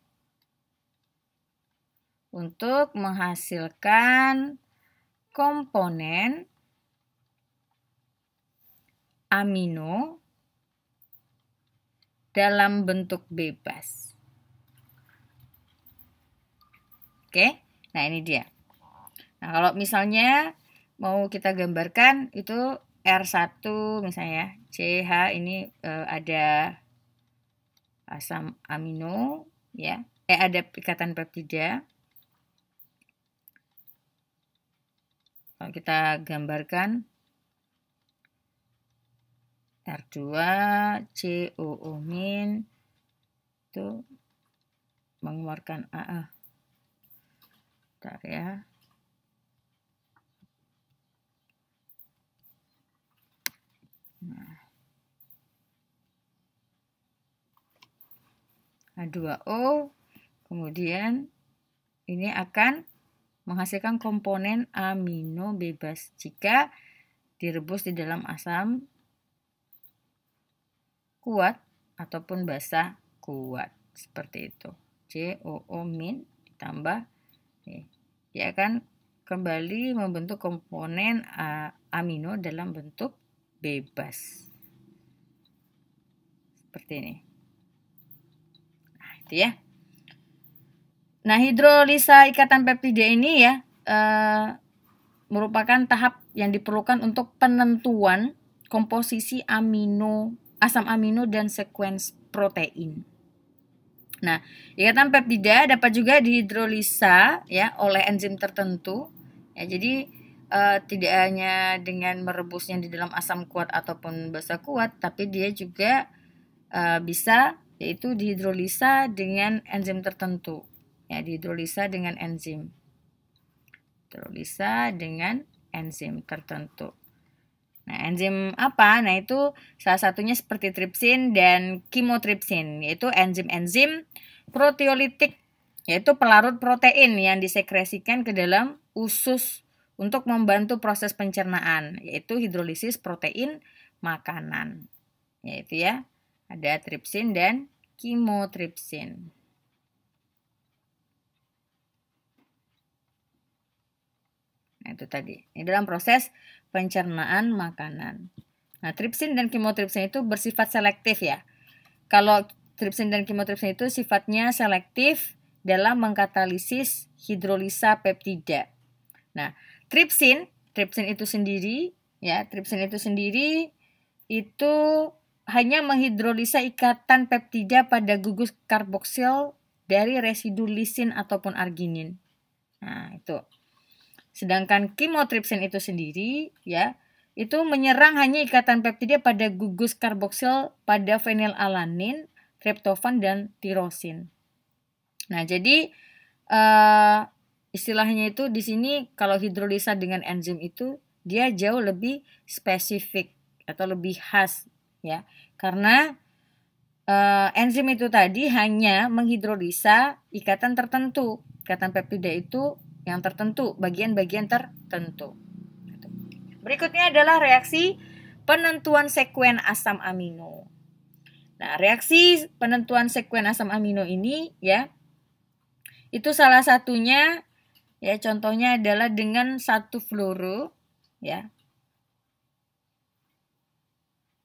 Dalam bentuk bebas. Oke, nah ini dia. Nah, kalau misalnya mau kita gambarkan itu R1 misalnya, CH ini ada asam amino ya. Ada ikatan peptida. Kalau kita gambarkan R2 COO- itu mengeluarkan AA. Bentar ya. Nah. H2O, kemudian ini akan menghasilkan komponen amino bebas jika direbus di dalam asam kuat ataupun basa kuat. Seperti itu. COO- ditambah dia akan kembali membentuk komponen amino dalam bentuk bebas. Seperti ini. Nah, itu ya. Nah, hidrolisa ikatan peptida ini ya merupakan tahap yang diperlukan untuk penentuan komposisi asam amino dan sekuens protein. Nah, ikatan peptida dapat juga dihidrolisa ya oleh enzim tertentu. Ya, jadi tidak hanya dengan merebusnya di dalam asam kuat ataupun basa kuat, tapi dia juga bisa yaitu dihidrolisa dengan enzim tertentu. Ya, dihidrolisa dengan enzim. Tertentu. Nah, enzim apa? Nah, itu salah satunya seperti tripsin dan kimotripsin, yaitu enzim-enzim proteolitik, yaitu pelarut protein yang disekresikan ke dalam usus untuk membantu proses pencernaan, yaitu hidrolisis protein makanan. Yaitu ya, ada tripsin dan kimotripsin. Nah, itu tadi. Ini dalam proses pencernaan makanan. Nah, tripsin dan kimotripsin itu bersifat selektif ya. Kalau tripsin dan kimotripsin itu sifatnya selektif dalam mengkatalisis hidrolisa peptida. Nah, tripsin itu sendiri itu hanya menghidrolisa ikatan peptida pada gugus karboksil dari residu lisin ataupun arginin. Nah, itu. Sedangkan kimotripsin itu sendiri ya, itu menyerang hanya ikatan peptida pada gugus karboksil pada fenilalanin, triptofan dan tirosin. Nah, jadi istilahnya itu di sini kalau hidrolisa dengan enzim itu dia jauh lebih spesifik atau lebih khas ya. Karena enzim itu tadi hanya menghidrolisa ikatan tertentu. Ikatan peptida itu yang tertentu, bagian-bagian tertentu. Berikutnya adalah reaksi penentuan sekuen asam amino. Nah, reaksi penentuan sekuen asam amino ini ya, itu salah satunya ya, contohnya adalah dengan 1-fluoro ya.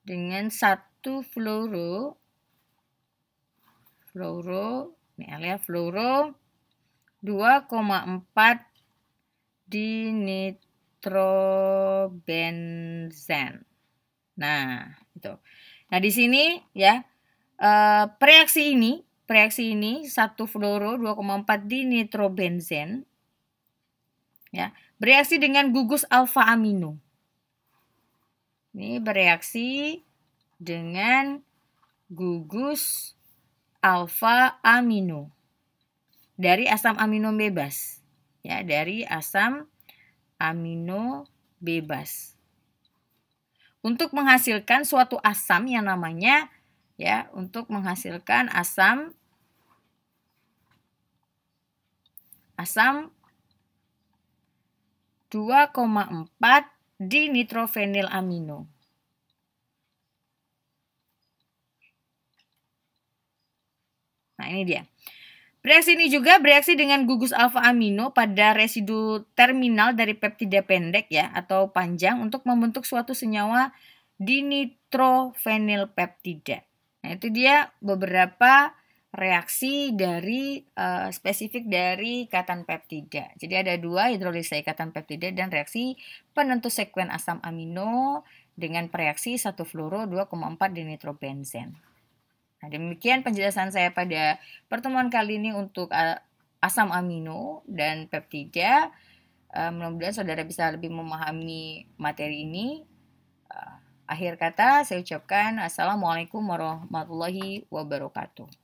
Dengan 1-fluoro ini alias fluoro 2,4 dinitrobenzen. Nah, itu. Nah, di sini ya reaksi ini 1-fluoro 2,4 dinitrobenzen ya, bereaksi dengan gugus alfa amino. Ini bereaksi dengan gugus alfa amino dari asam amino bebas. Ya, dari asam amino bebas. Untuk menghasilkan suatu asam yang namanya untuk menghasilkan asam 2,4 dinitrofenilamino. Nah, ini dia. Reaksi ini juga bereaksi dengan gugus alfa amino pada residu terminal dari peptida pendek atau panjang untuk membentuk suatu senyawa dinitrofenilpeptida. Nah, itu dia beberapa reaksi dari spesifik dari ikatan peptida. Jadi ada 2, hidrolisa ikatan peptida dan reaksi penentu sekuen asam amino dengan reaksi 1-fluoro 2,4 dinitrobenzen. Nah, demikian penjelasan saya pada pertemuan kali ini untuk asam amino dan peptida. Mudah-mudahan saudara bisa lebih memahami materi ini. Akhir kata saya ucapkan Assalamualaikum warahmatullahi wabarakatuh.